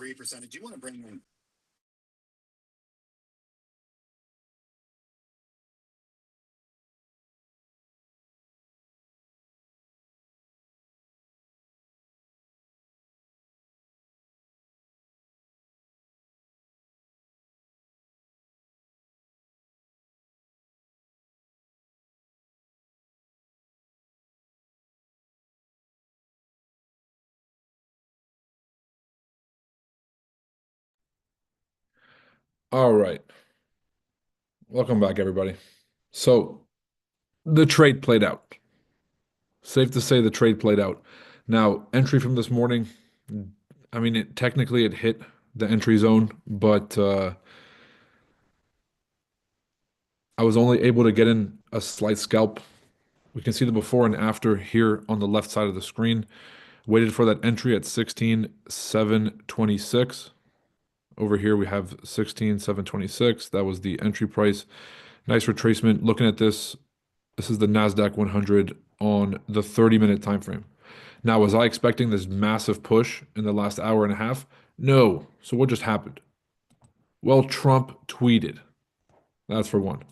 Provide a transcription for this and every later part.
3%. Do you want to bring in? All right. Welcome back, everybody. So the trade played out. Safe to say the trade played out. Now, entry from this morning, I mean, technically it hit the entry zone, but I was only able to get in a slight scalp. We can see the before and after here on the left side of the screen. Waited for that entry at 16,726. Over here we have 16,726. That was the entry price. Nice retracement. Looking at this, this is the Nasdaq 100 on the 30-minute time frame. Now, was I expecting this massive push in the last hour and a half? No. So what just happened? Well, Trump tweeted. That's for one.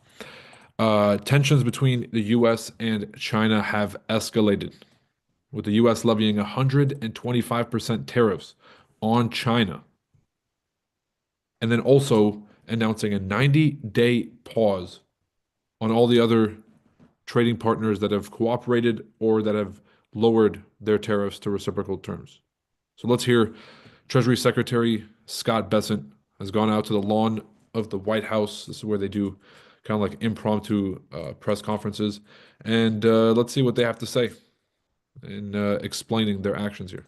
Tensions between the US and China have escalated, with the US levying 125% tariffs on China, and then also announcing a 90-day pause on all the other trading partners that have cooperated or that have lowered their tariffs to reciprocal terms. So let's hear Treasury Secretary Scott Bessent has gone out to the lawn of the White House. This is where they do kind of like impromptu press conferences. And let's see what they have to say in explaining their actions here.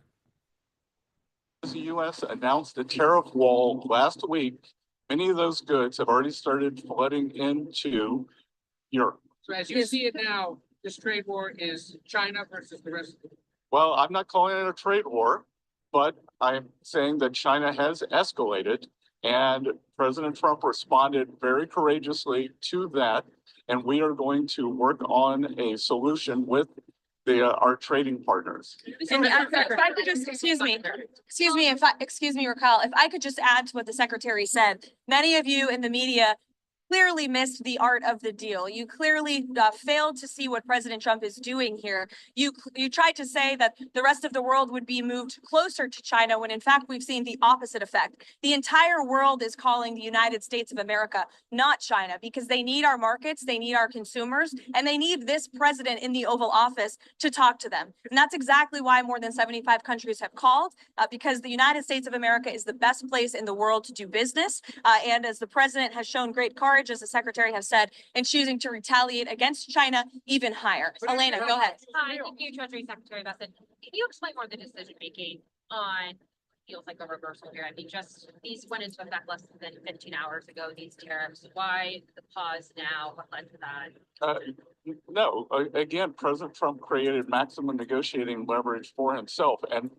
The U.S. announced a tariff wall last week. Many of those goods have already started flooding into Europe. So as you see it now, this trade war is China versus the rest of the world. Well, I'm not calling it a trade war, but I'm saying that China has escalated, and President Trump responded very courageously to that. And we are going to work on a solution with our trading partners. And if I could just, excuse me, Raquel, if I could just add to what the secretary said. Many of you in the media clearly missed the art of the deal. You clearly failed to see what President Trump is doing here. You tried to say that the rest of the world would be moved closer to China when in fact we've seen the opposite effect. The entire world is calling the United States of America, not China, because they need our markets, they need our consumers, and they need this president in the Oval Office to talk to them. And that's exactly why more than 75 countries have called, because the United States of America is the best place in the world to do business. And as the president has shown great courage, as the secretary has said, in choosing to retaliate against China even higher. Elena, go ahead. Hi, thank you, Treasury Secretary Bessent. Can you explain more of the decision making on feels like a reversal here? I mean, just these went into effect less than 15 hours ago, these tariffs. Why the pause now? What led to that? No, again, President Trump created maximum negotiating leverage for himself, and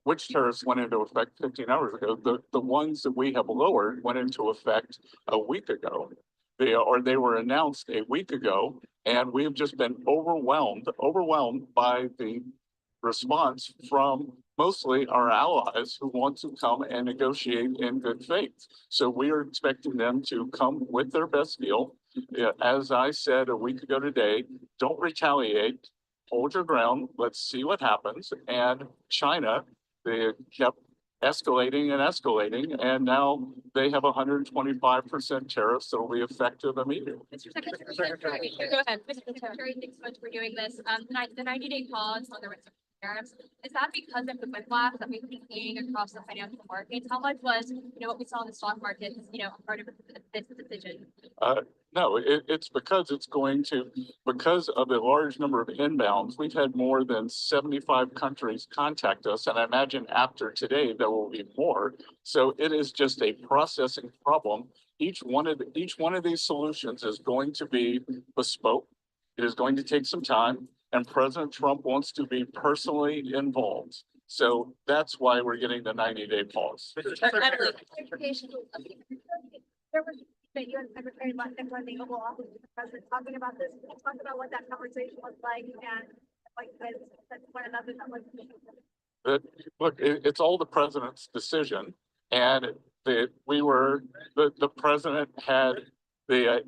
which tariffs went into effect 15 hours ago. The ones that we have lowered went into effect a week ago. They were announced a week ago, and we have just been overwhelmed by the response from mostly our allies who want to come and negotiate in good faith. So we are expecting them to come with their best deal. As I said a week ago today, don't retaliate, hold your ground, let's see what happens. And China, they kept escalating and escalating, and now they have 125% tariffs that will be effective immediately. Mr. Secretary, go ahead. Mr. Secretary, thanks so much for doing this. The 90-day pause on the tariffs, is that because of the whiplash that we've been seeing across the financial markets? How much was, what we saw in the stock market, part of this decision? No, it's because because of a large number of inbounds, we've had more than 75 countries contact us, and I imagine after today there will be more. So it is just a processing problem. Each one of these solutions is going to be bespoke. It is going to take some time, and President Trump wants to be personally involved. So that's why we're getting the 90-day pause. You and Secretary Buttigieg when the Oval Office with the president talking about this. Can you talk about what that conversation was like and like said one another that was that, look, it's all the president's decision. And the president had the,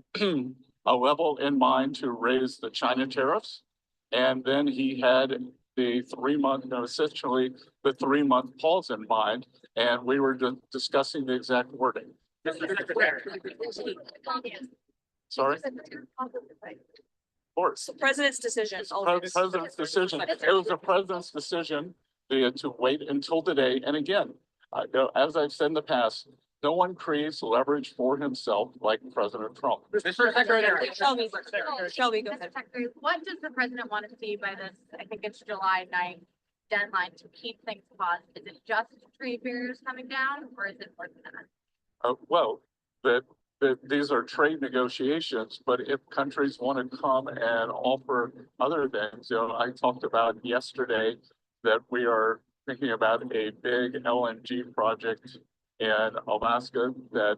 a level in mind to raise the China tariffs. And then he had the 3 month, essentially the 3 month pause in mind. And we were discussing the exact wording. Sorry? Of course. President's decision. always. President's decision. It was the president's decision to wait until today. And again, as I've said in the past, no one creates leverage for himself like President Trump. Mr. Secretary. Shelby, Shelby, go ahead. Secretary, what does the president want to see by this, I think it's July 9th deadline to keep things paused? Is it just trade barriers coming down or is it more than that? Well, these are trade negotiations, but if countries want to come and offer other things, I talked about yesterday that we are thinking about a big LNG project in Alaska that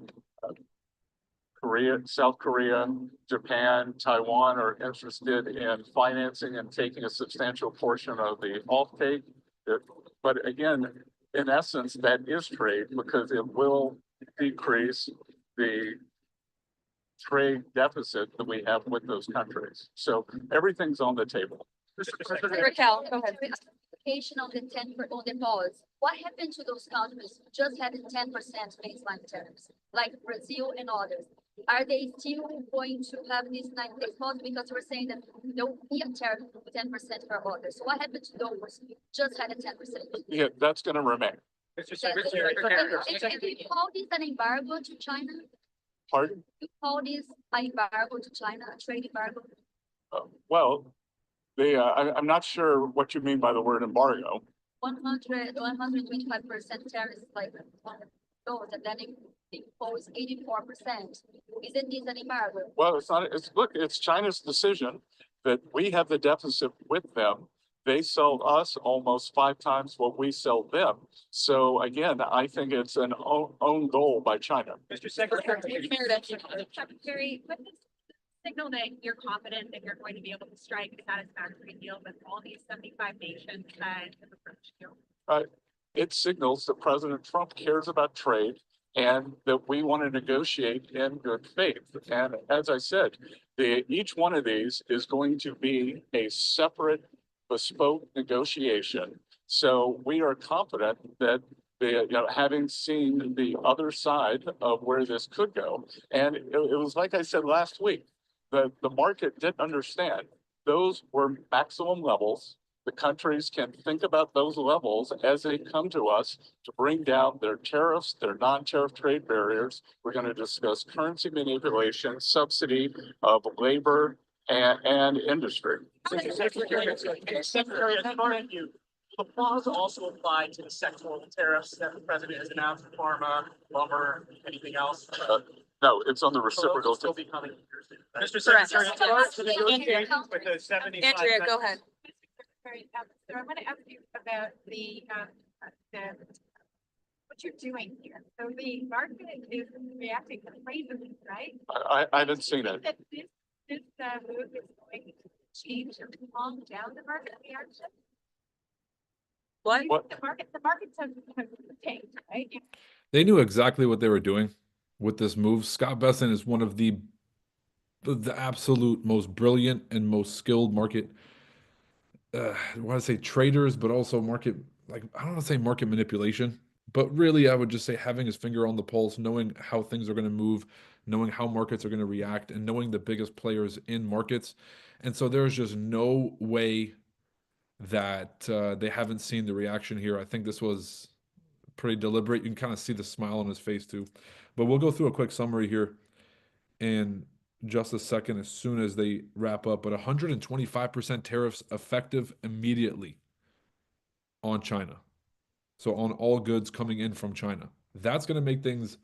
South Korea, Japan, Taiwan are interested in financing and taking a substantial portion of the offtake. But again, in essence, that is trade because it will decrease the trade deficit that we have with those countries. So everything's on the table. Raquel, go ahead. Justification of the 10 on the pause. What happened to those countries who just had 10% baseline tariffs, like Brazil and others? Are they still going to have this 9 days pause? Because we're saying that there will be a tariff of 10% for others. So what happened to those who just had a 10%? Yeah, that's going to remain. Mr. And Secretary. you call this an embargo to China? Pardon? You call this an embargo to China, a trade embargo? Well, I'm not sure what you mean by the word embargo. 125% tariffs, like those, and then it impose 84%. Isn't this an embargo? Well, it's not, look, it's China's decision that we have the deficit with them. They sell us almost 5 times what we sell them. So again, I think it's an own goal by China. Mr. Secretary. Secretary, with this signal that you're confident that you're going to be able to strike a satisfactory deal with all these 75 nations that have approached you? It signals that President Trump cares about trade and that we want to negotiate in good faith. And as I said, each one of these is going to be a separate bespoke negotiation. So we are confident that having seen the other side of where this could go, and it was like I said last week, the market didn't understand. Those were maximum levels. The countries can think about those levels as they come to us to bring down their tariffs, their non-tariff trade barriers. We're going to discuss currency manipulation, subsidy of labor, and industry. Secretary, as far as you, the pause also applied to the sectoral tariffs that the president has announced, pharma, lumber, anything else? No, it's on the So those reciprocal. will still be coming. Mr. Correct. Secretary, as far as the negotiations with the 75. Andrea, go ahead. So I want to ask you about the what you're doing here. So the market is reacting crazily, right? I haven't seen it. That this move is going to change or calm down the market reaction. What? What? The markets have tanked, right? They knew exactly what they were doing with this move. Scott Bessent is one of the absolute most brilliant and most skilled market, I want to say traders, but also market, like, I don't want to say market manipulation, but really I would just say having his finger on the pulse, knowing how things are going to move, knowing how markets are going to react, and knowing the biggest players in markets. And so there's just no way that they haven't seen the reaction here. I think this was pretty deliberate. You can kind of see the smile on his face too. But we'll go through a quick summary here in just a second as soon as they wrap up. But 125% tariffs effective immediately on China. So on all goods coming in from China. That's going to make things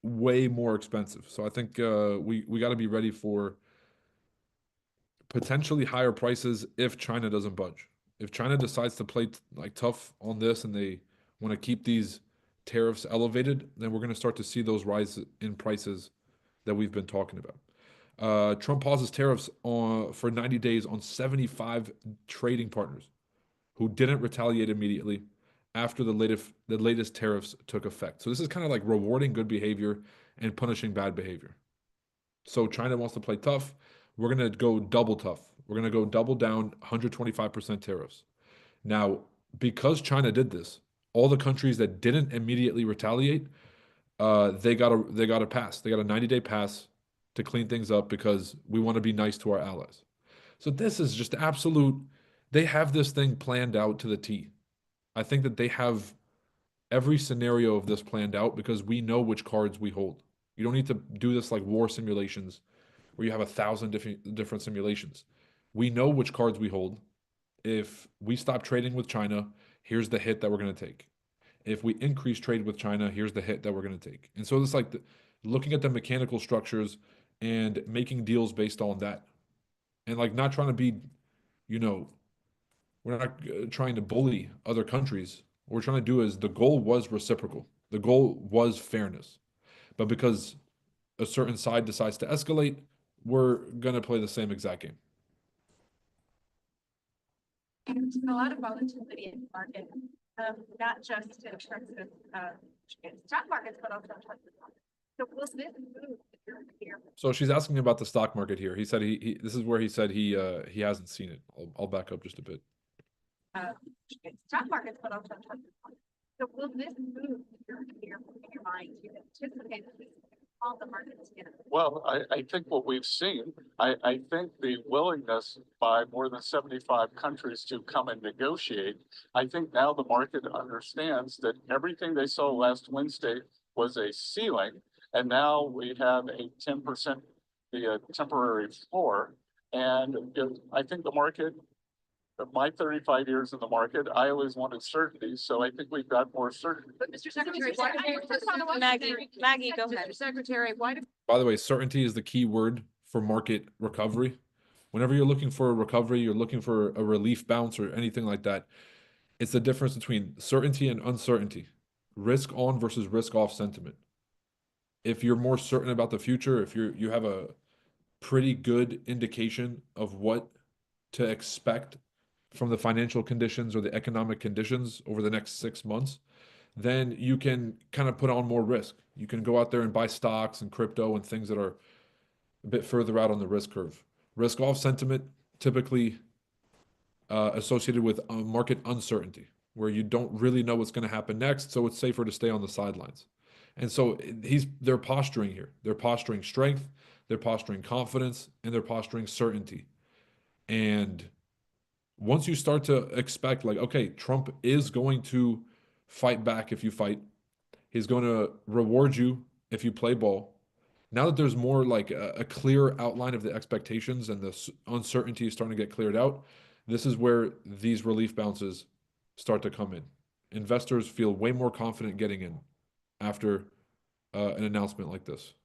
way more expensive. So I think we got to be ready for potentially higher prices if China doesn't budge. If China decides to play like tough on this and they want to keep these tariffs elevated, then we're going to start to see those rise in prices that we've been talking about. Trump pauses tariffs for 90 days on 75 trading partners who didn't retaliate immediately after the latest tariffs took effect. So this is kind of like rewarding good behavior and punishing bad behavior. So China wants to play tough. We're going to go double tough. We're going to go double down 125% tariffs. Now, because China did this, all the countries that didn't immediately retaliate, they got a pass. They got a 90-day pass to clean things up because we want to be nice to our allies. So this is just absolute. They have this thing planned out to the T. I think that they have every scenario of this planned out because we know which cards we hold. You don't need to do this like war simulations where you have 1,000 different simulations. We know which cards we hold. If we stop trading with China, here's the hit that we're going to take. If we increase trade with China, here's the hit that we're going to take. And so it's like looking at the mechanical structures and making deals based on that. And like not trying to be, you know, we're not trying to bully other countries. What we're trying to do is the goal was reciprocal. The goal was fairness. But because a certain side decides to escalate, we're going to play the same exact game. There's a lot of volatility in the market, not just in terms of stock markets, but also in terms of. So will this move here? So she's asking about the stock market here. He said he this is where he said he hasn't seen it. I'll back up just a bit. Stock markets, but also in terms of. So will this move here in your mind to anticipate all the markets together? Well, I think what we've seen, I think the willingness by more than 75 countries to come and negotiate, I think now the market understands that everything they saw last Wednesday was a ceiling, and now we have a 10% temporary floor. And I think the market, my 35 years in the market, I always wanted certainty, so I think we've got more certainty. But Mr. Secretary, why Maggie, go ahead. Mr. Secretary, why do By the way, certainty is the key word for market recovery. Whenever you're looking for a recovery, you're looking for a relief bounce or anything like that. It's the difference between certainty and uncertainty, risk on versus risk off sentiment. If you're more certain about the future, if you have a pretty good indication of what to expect from the financial conditions or the economic conditions over the next 6 months, then you can kind of put on more risk. You can go out there and buy stocks and crypto and things that are a bit further out on the risk curve. Risk off sentiment typically associated with market uncertainty, where you don't really know what's going to happen next, so it's safer to stay on the sidelines. And so they're posturing here. They're posturing strength, they're posturing confidence, and they're posturing certainty. And once you start to expect, like, okay, Trump is going to fight back if you fight, he's going to reward you if you play ball. Now that there's more like a clear outline of the expectations and the uncertainty is starting to get cleared out, this is where these relief bounces start to come in. Investors feel way more confident getting in after an announcement like this.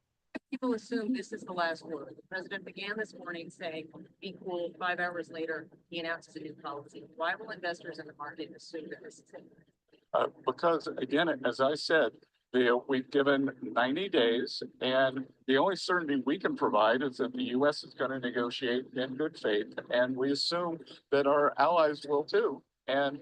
people assume this is the last word? The president began this morning saying, be cool. 5 hours later, he announces a new policy. Why will investors in the market assume that this is it? Because again, as I said, we've given 90 days, and the only certainty we can provide is that the U.S. is going to negotiate in good faith, and we assume that our allies will too. And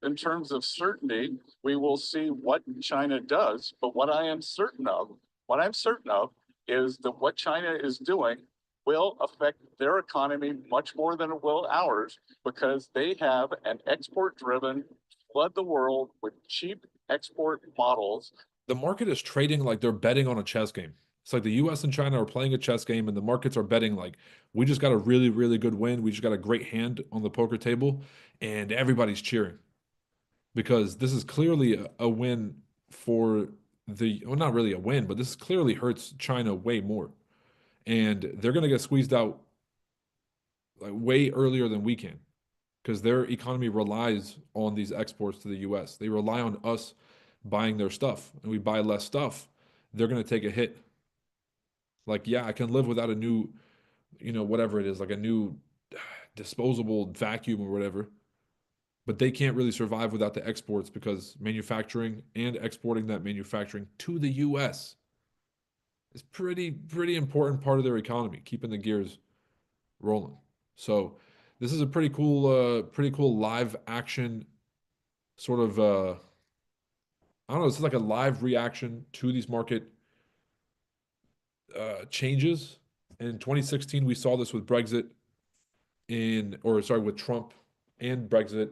in terms of certainty, we will see what China does. But what I'm certain of is that what China is doing will affect their economy much more than it will ours, because they have an export-driven, flood the world with cheap export models. The market is trading like they're betting on a chess game. It's like the US and China are playing a chess game, and the markets are betting like, we just got a really, really good win. We just got a great hand on the poker table, and everybody's cheering. Because this is clearly a win for well, not really a win, but this clearly hurts China way more. And they're going to get squeezed out like way earlier than we can, because their economy relies on these exports to the US. They rely on us buying their stuff, and we buy less stuff. They're going to take a hit. Like, yeah, I can live without a new, whatever it is, like a new disposable vacuum or whatever. But they can't really survive without the exports, because manufacturing and exporting that manufacturing to the US is pretty important part of their economy, keeping the gears rolling. So this is a pretty cool live action sort of I don't know, it's like a live reaction to these market changes. In 2016, we saw this with Brexit with Trump and Brexit.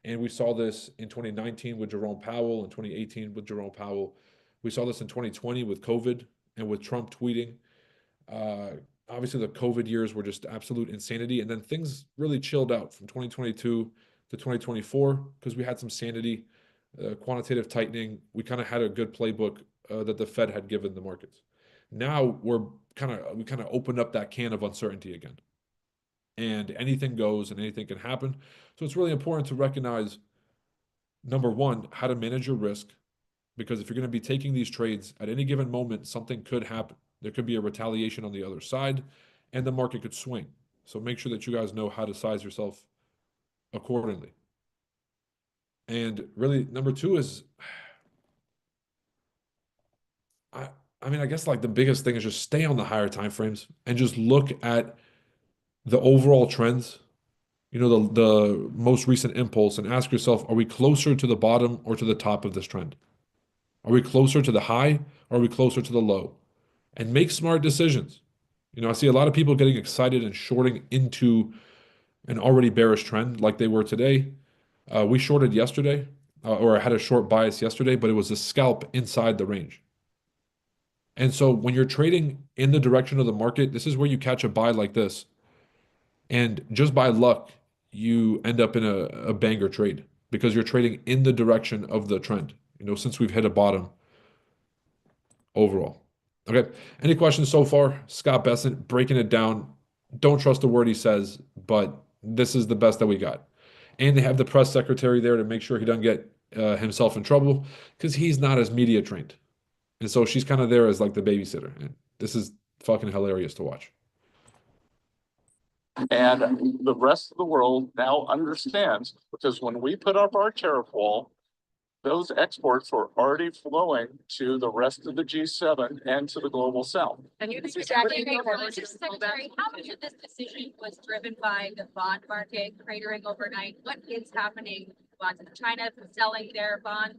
And we saw this in 2019 with Jerome Powell, in 2018 with Jerome Powell. We saw this in 2020 with COVID and with Trump tweeting. Uh, Obviously, the COVID years were just absolute insanity. And then things really chilled out from 2022 to 2024 because we had some sanity, quantitative tightening. We kind of had a good playbook that the Fed had given the markets. Now we kind of opened up that can of uncertainty again, and anything goes and anything can happen. So it's really important to recognize, number one, how to manage your risk, because if you're going to be taking these trades at any given moment, something could happen. There could be a retaliation on the other side, and the market could swing. So make sure that you guys know how to size yourself accordingly. And really, number two is, I mean, I guess like the biggest thing is just stay on the higher time frames and just look at the overall trends, the most recent impulse, and ask yourself, are we closer to the bottom or to the top of this trend? Are we closer to the high or are we closer to the low? And make smart decisions. I see a lot of people getting excited and shorting into an already bearish trend like they were today. We shorted yesterday, or I had a short bias yesterday, but it was a scalp inside the range. And so when you're trading in the direction of the market, this is where you catch a buy like this. And just by luck, you end up in a banger trade because you're trading in the direction of the trend, since we've hit a bottom overall. Okay. Any questions so far? Scott Bessent breaking it down. Don't trust a word he says, but this is the best that we got. And they have the press secretary there to make sure he doesn't get himself in trouble because he's not as media trained. And so she's kind of there as like the babysitter. And this is fucking hilarious to watch. And the rest of the world now understands, because when we put up our tariff wall, those exports were already flowing to the rest of the G7 and to the global south. And you Mr. Secretary, how much of this decision was driven by the bond market cratering overnight? What is happening? China selling their bonds?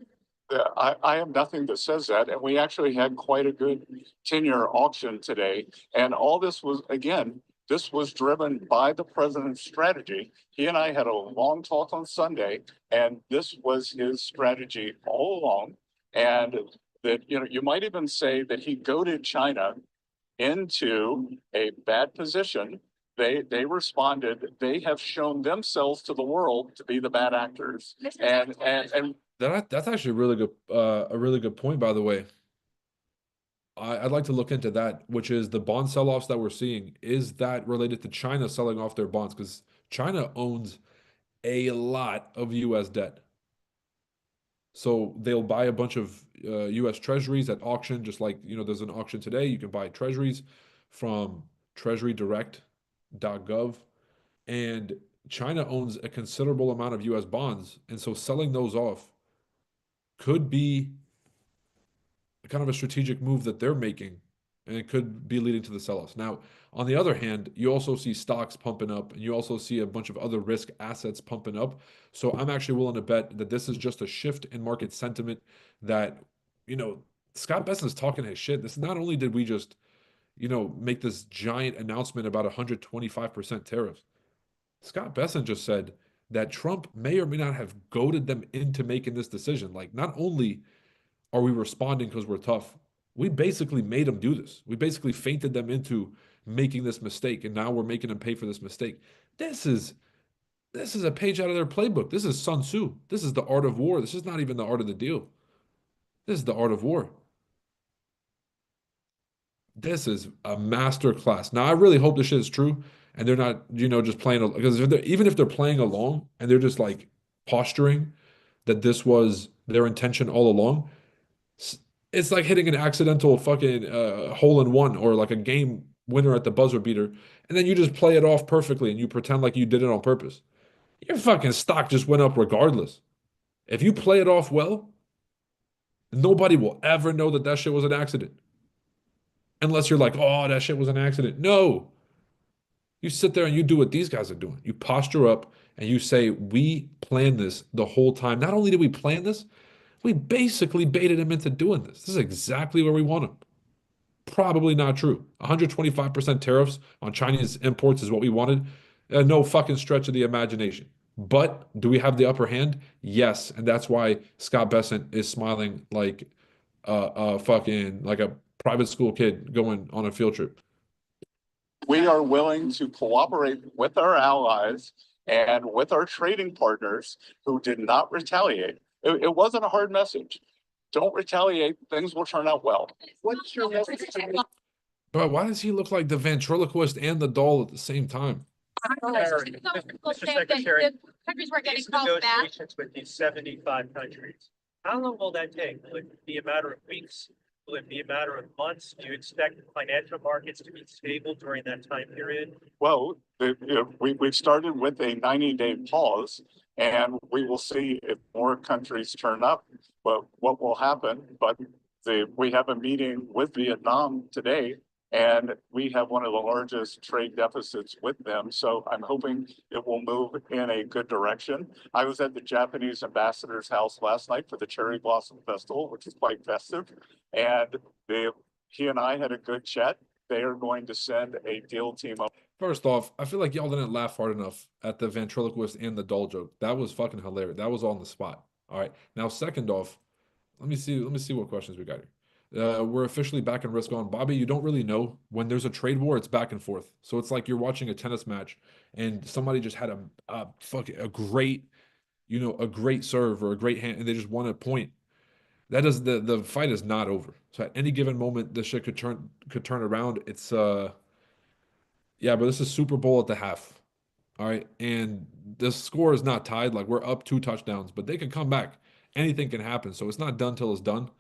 I have nothing that says that, and we actually had quite a good 10-year auction today. And all this was, again, this was driven by the president's strategy. He and I had a long talk on Sunday, and this was his strategy all along. And that, you might even say that he goaded China into a bad position. They responded. They have shown themselves to the world to be the bad actors. And That's actually a really good point, by the way. I'd like to look into that, which is the bond sell-offs that we're seeing. Is that related to China selling off their bonds? Because China owns a lot of US debt. So they'll buy a bunch of US treasuries at auction, just like, there's an auction today. You can buy treasuries from treasurydirect.gov. And China owns a considerable amount of US bonds. And so selling those off could be kind of a strategic move that they're making, and it could be leading to the sell-offs. Now, on the other hand, you also see stocks pumping up, and you also see a bunch of other risk assets pumping up. So I'm actually willing to bet that this is just a shift in market sentiment that, Scott Bessent is talking his shit. This not only did we just, make this giant announcement about 125% tariffs. Scott Bessent just said that Trump may or may not have goaded them into making this decision. Like, not only are we responding because we're tough, we basically made them do this. We basically fainted them into making this mistake, and now we're making them pay for this mistake. This is a page out of their playbook. This is Sun Tzu. This is the art of war. This is not even the art of the deal. This is the art of war. This is a master class. Now, I really hope this shit is true, and they're not, just playing, because even if they're playing along and they're just like posturing that this was their intention all along, it's like hitting an accidental fucking hole in one or like a game winner at the buzzer beater, and then you just play it off perfectly and you pretend like you did it on purpose. Your fucking stock just went up regardless. If you play it off well, nobody will ever know that shit was an accident. Unless you're like, oh, that shit was an accident. No. You sit there and you do what these guys are doing. You posture up and you say, we planned this the whole time. Not only did we plan this, we basically baited him into doing this. This is exactly where we want him. Probably not true. 125% tariffs on Chinese imports is what we wanted. No fucking stretch of the imagination. But do we have the upper hand? Yes. And that's why Scott Bessent is smiling like fucking like a private school kid going on a field trip. We are willing to cooperate with our allies and with our trading partners who did not retaliate. It wasn't a hard message. Don't retaliate, things will turn out well. What's your message to me? But why does he look like the ventriloquist and the doll at the same time? Secretary, Some people Mr. say that Secretary, the countries were getting These called back. negotiations with these 75 countries, how long will that take? Will it be a matter of weeks? Will it be a matter of months? Do you expect financial markets to be stable during that time period? Well, we've started with a 90-day pause, and we will see if more countries turn up, but what will happen. But we have a meeting with Vietnam today, and we have one of the largest trade deficits with them. So I'm hoping it will move in a good direction. I was at the Japanese ambassador's house last night for the Cherry Blossom Festival, which is quite festive. And he and I had a good chat. They are going to send a deal team up. First off, I feel like y'all didn't laugh hard enough at the ventriloquist and the doll joke. That was fucking hilarious. That was on the spot. All right. Now, second off, let me see what questions we got here. We're officially back in risk on. Bobby, you don't really know. When there's a trade war, it's back and forth. So it's like you're watching a tennis match and somebody just had a great, a great serve or a great hand and they just won a point. That is the fight is not over. So at any given moment, this shit could turn around. It's yeah, but this is Super Bowl at the half. All right. And the score is not tied. Like we're up 2 touchdowns, but they can come back. Anything can happen. So it's not done till it's done.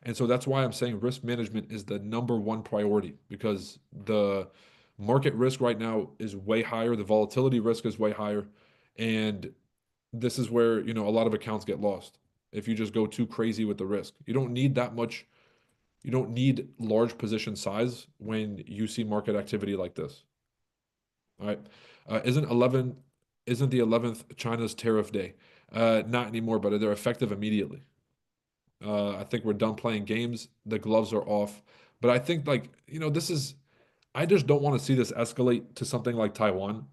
And so that's why I'm saying risk management is the #1 priority because the market risk right now is way higher. The volatility risk is way higher. And this is where, a lot of accounts get lost if you just go too crazy with the risk. You don't need that much. You don't need large position size when you see market activity like this. All right. Isn't the 11th China's tariff day? Not anymore, but they're effective immediately. I think we're done playing games. The gloves are off. But I think I just don't want to see this escalate to something like Taiwan,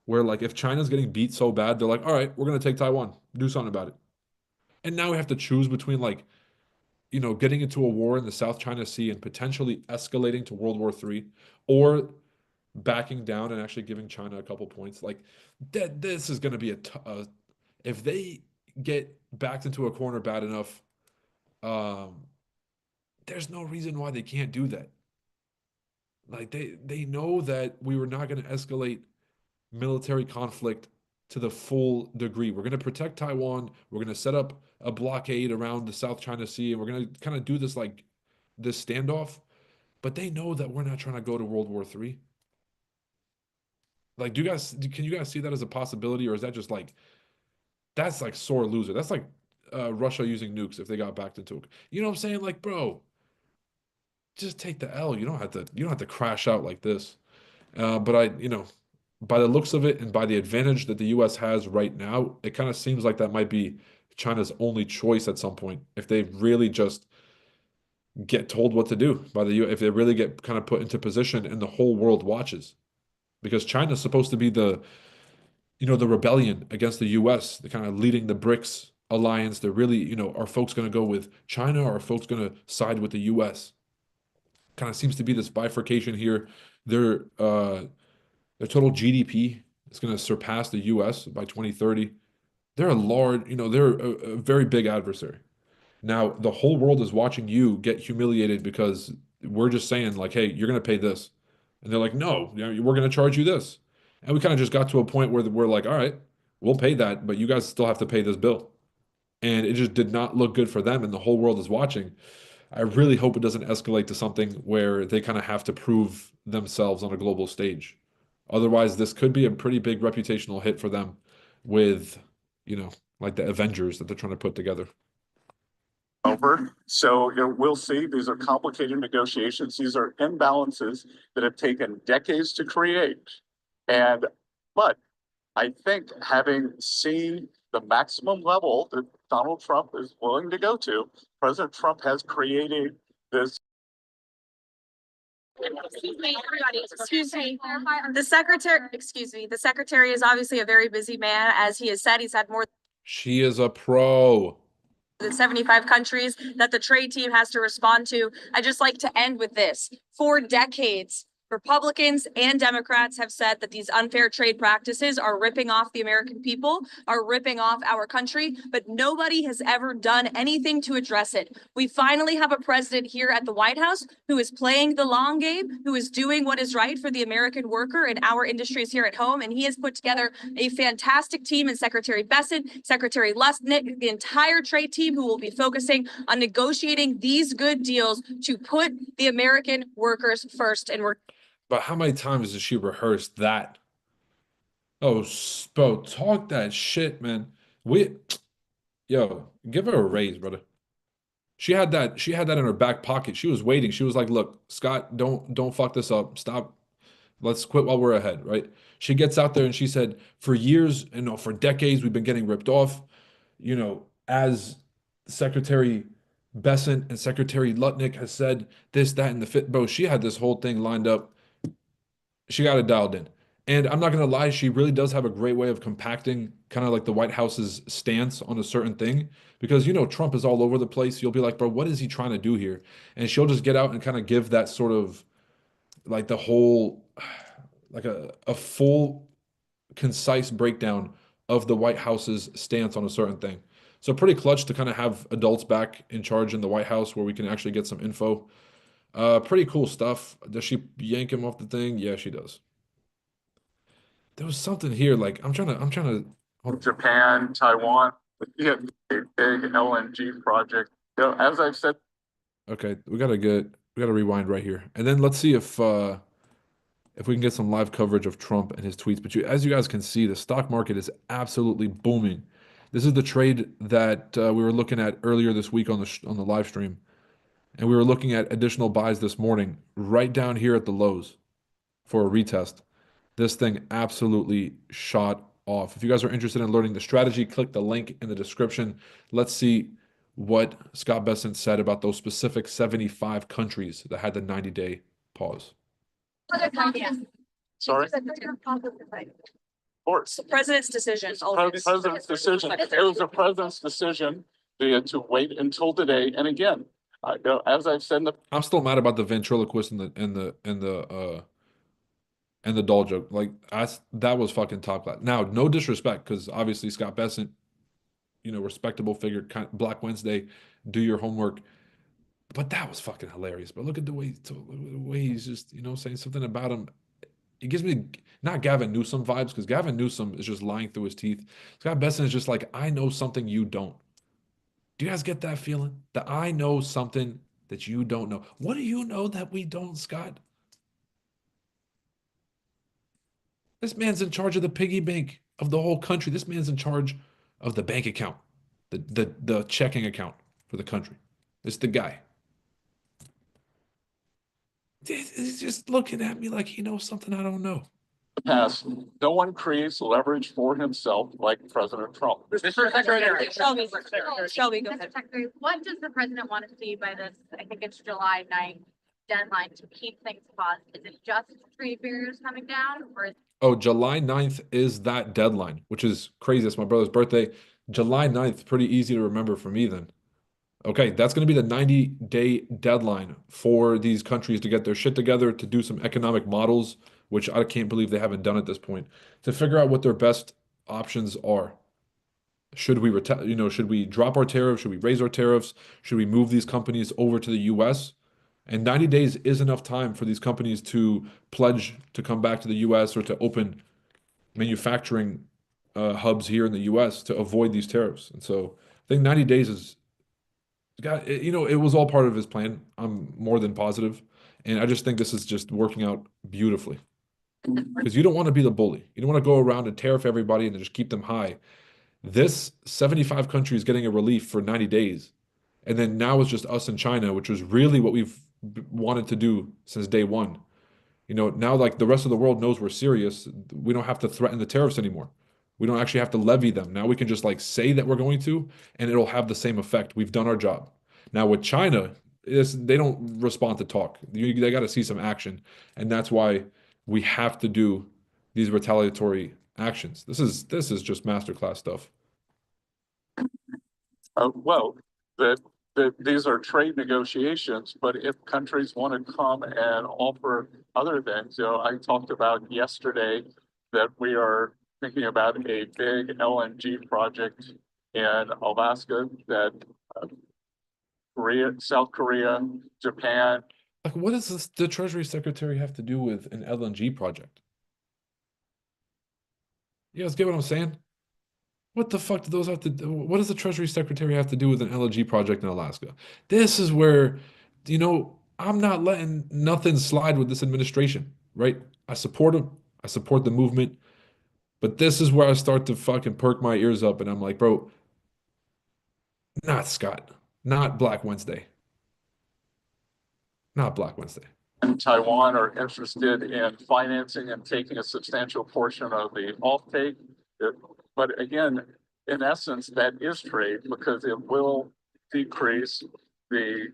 where like if China's getting beat so bad, they're like, all right, we're gonna take Taiwan, do something about it. And now we have to choose between like, getting into a war in the South China Sea and potentially escalating to World War III, or backing down and actually giving China a couple points. Like that, this is gonna be if they get backed into a corner bad enough. There's no reason why they can't do that. Like they know that we were not going to escalate military conflict to the full degree. We're going to protect Taiwan. We're going to set up a blockade around the South China Sea, and we're going to kind of do this like this standoff. But they know that we're not trying to go to World War III. Like, can you guys see that as a possibility, or is that just like that's like sore loser? That's like Russia using nukes if they got backed into it. You know what I'm saying? Like, bro, just take the L. You don't have to crash out like this. But by the looks of it and by the advantage that the US has right now, it kind of seems like that might be China's only choice at some point if they really just get told what to do by the US, if they really get kind of put into position and the whole world watches. Because China's supposed to be the rebellion against the US, the kind of leading the BRICS alliance. They're really, are folks going to go with China or are folks going to side with the US? Kind of seems to be this bifurcation here. Their total GDP is going to surpass the US by 2030. They're they're a very big adversary. Now, the whole world is watching you get humiliated because we're just saying like, hey, you're going to pay this. And they're like, no, we're going to charge you this. And we kind of just got to a point where we're like, all right, we'll pay that, but you guys still have to pay this bill. And it just did not look good for them, and the whole world is watching. I really hope it doesn't escalate to something where they kind of have to prove themselves on a global stage. Otherwise, this could be a pretty big reputational hit for them with, like the Avengers that they're trying to put together. Over. So we'll see. These are complicated negotiations. These are imbalances that have taken decades to create. And, but I think having seen the maximum level that Donald Trump is willing to go to, President Trump has created this. Excuse me, everybody. Excuse me. Clarify. The secretary is obviously a very busy man. As he has said, he's had more She is a pro. than 75 countries that the trade team has to respond to. I just like to end with this. For decades, Republicans and Democrats have said that these unfair trade practices are ripping off the American people, are ripping off our country, but nobody has ever done anything to address it. We finally have a president here at the White House who is playing the long game, who is doing what is right for the American worker and our industries here at home. And he has put together a fantastic team in Secretary Bessent, Secretary Lustnick, the entire trade team who will be focusing on negotiating these good deals to put the American workers first. And we're But how many times has she rehearsed that? Oh, bro, talk that shit, man. Yo, give her a raise, brother. She had that in her back pocket. She was waiting. She was like, look, Scott, don't fuck this up. Stop. Let's quit while we're ahead, right? She gets out there and she said, for years, for decades, we've been getting ripped off. As Secretary Bessent and Secretary Lutnick has said this, that, and the fit. Bro, she had this whole thing lined up. She got it dialed in. And I'm not going to lie, she really does have a great way of compacting kind of like the White House's stance on a certain thing. Because, Trump is all over the place. You'll be like, bro, what is he trying to do here? And she'll just get out and kind of give that sort of like the whole, like a full, concise breakdown of the White House's stance on a certain thing. So pretty clutch to kind of have adults back in charge in the White House where we can actually get some info. Pretty cool stuff. Does she yank him off the thing? Yeah, she does. There was something here, like I'm trying to hold on. Japan, Taiwan, yeah, a big LNG project. As I've said, Okay, we gotta rewind right here. And then let's see if we can get some live coverage of Trump and his tweets. But as you guys can see, the stock market is absolutely booming. This is the trade that we were looking at earlier this week on the live stream. And we were looking at additional buys this morning, right down here at the lows for a retest. This thing absolutely shot off. If you guys are interested in learning the strategy, click the link in the description. Let's see what Scott Bessent said about those specific 75 countries that had the 90-day pause. sorry, of course. the president's decision. always. President's decision. It was the president's decision to wait until today. And again, as I've said, I'm still mad about the ventriloquist and the doll joke. Like that was fucking top class. Now, no disrespect, because obviously Scott Bessent, respectable figure, kind of Black Wednesday, do your homework. But that was fucking hilarious. But look at the way he's just, saying something about him. It gives me not Gavin Newsom vibes, because Gavin Newsom is just lying through his teeth. Scott Bessent is just like, I know something you don't. Do you guys get that feeling? That I know something that you don't know. What do you know that we don't, Scott? This man's in charge of the piggy bank of the whole country. This man's in charge of the bank account, the checking account for the country. It's the guy. He's just looking at me like he knows something I don't know. past, no one creates leverage for himself like President Trump. Mr. Secretary. Shelby, go ahead. Mr. Secretary, what does the president want to see by this, I think it's July 9th deadline to keep things paused? Is it just trade barriers coming down, or is Oh, July 9th is that deadline, which is crazy. It's my brother's birthday. July 9th, pretty easy to remember for me then. Okay, that's going to be the 90-day deadline for these countries to get their shit together, to do some economic models, which I can't believe they haven't done at this point, to figure out what their best options are. Should we, should we drop our tariffs? Should we raise our tariffs? Should we move these companies over to the US? And 90 days is enough time for these companies to pledge to come back to the US or to open manufacturing hubs here in the US to avoid these tariffs. And so I think 90 days is, it was all part of his plan. I'm more than positive. And I just think this is just working out beautifully. Because you don't want to be the bully. You don't want to go around and tariff everybody and just keep them high. This 75 countries getting a relief for 90 days. And then now it's just us and China, which was really what we've wanted to do since day one. You know, now like the rest of the world knows we're serious. We don't have to threaten the tariffs anymore. We don't actually have to levy them. Now we can just like say that we're going to, and it'll have the same effect. We've done our job. Now with China, they don't respond to talk. They got to see some action, and that's why we have to do these retaliatory actions. This is just masterclass stuff. Well, these are trade negotiations, but if countries want to come and offer other things, you know, I talked about yesterday that we are thinking about a big LNG project in Alaska that Korea, South Korea, Japan. Like, what does the Treasury Secretary have to do with an LNG project? You guys get what I'm saying? What the fuck do those have to do? What does the Treasury Secretary have to do with an LNG project in Alaska? This is where, you know, I'm not letting nothing slide with this administration, right? I support them. I support the movement. But this is where I start to fucking perk my ears up and I'm like, bro, not Scott, not Black Wednesday, not Black Wednesday. And Taiwan are interested in financing and taking a substantial portion of the offtake. But again, in essence, that is trade because it will decrease the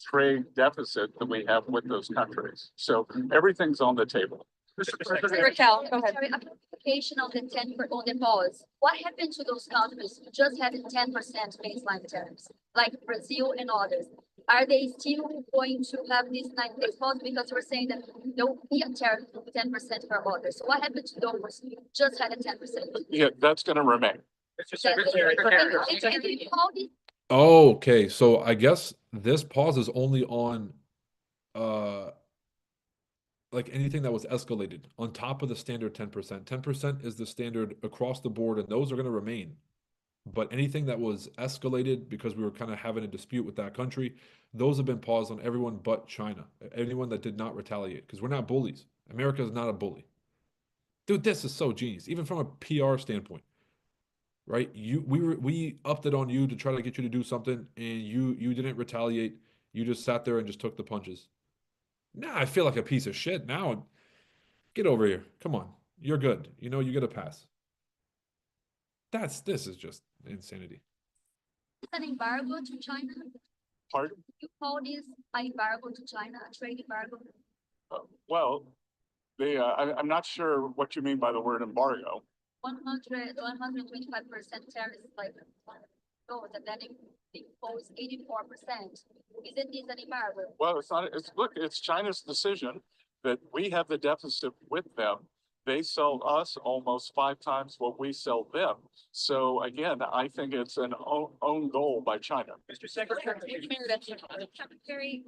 trade deficit that we have with those countries. So everything's on the table. Raquel, go ahead. Sorry, application of the 10 on the pause. What happened to those countries who just had 10% baseline tariffs, like Brazil and others? Are they still going to have this 90 days pause? Because we're saying that there will be a tariff of 10% for others. So what happened to those who just had a 10%? Yeah, that's going to remain. Mr. Secretary. Okay, so I guess this pause is only on like anything that was escalated on top of the standard 10%. 10% is the standard across the board, and those are going to remain. But anything that was escalated because we were kind of having a dispute with that country, those have been paused on everyone but China. Anyone that did not retaliate, because we're not bullies. America is not a bully. Dude, this is so genius, even from a PR standpoint. Right? We upped it on you to try to get you to do something, and you didn't retaliate. You just sat there and just took the punches. Now I feel like a piece of shit. Now get over here. Come on. You're good. You know, you get a pass. This is just insanity. An embargo to China? Pardon? You call this an embargo to China, a trade embargo? Well, I'm not sure what you mean by the word embargo. 125% tariffs, like, goes, and then it impose 84%. Isn't this an embargo? Well, it's not, look, it's China's decision that we have the deficit with them. They sell us almost 5 times what we sell them. So again, I think it's an own goal by China. Mr. Secretary. Secretary,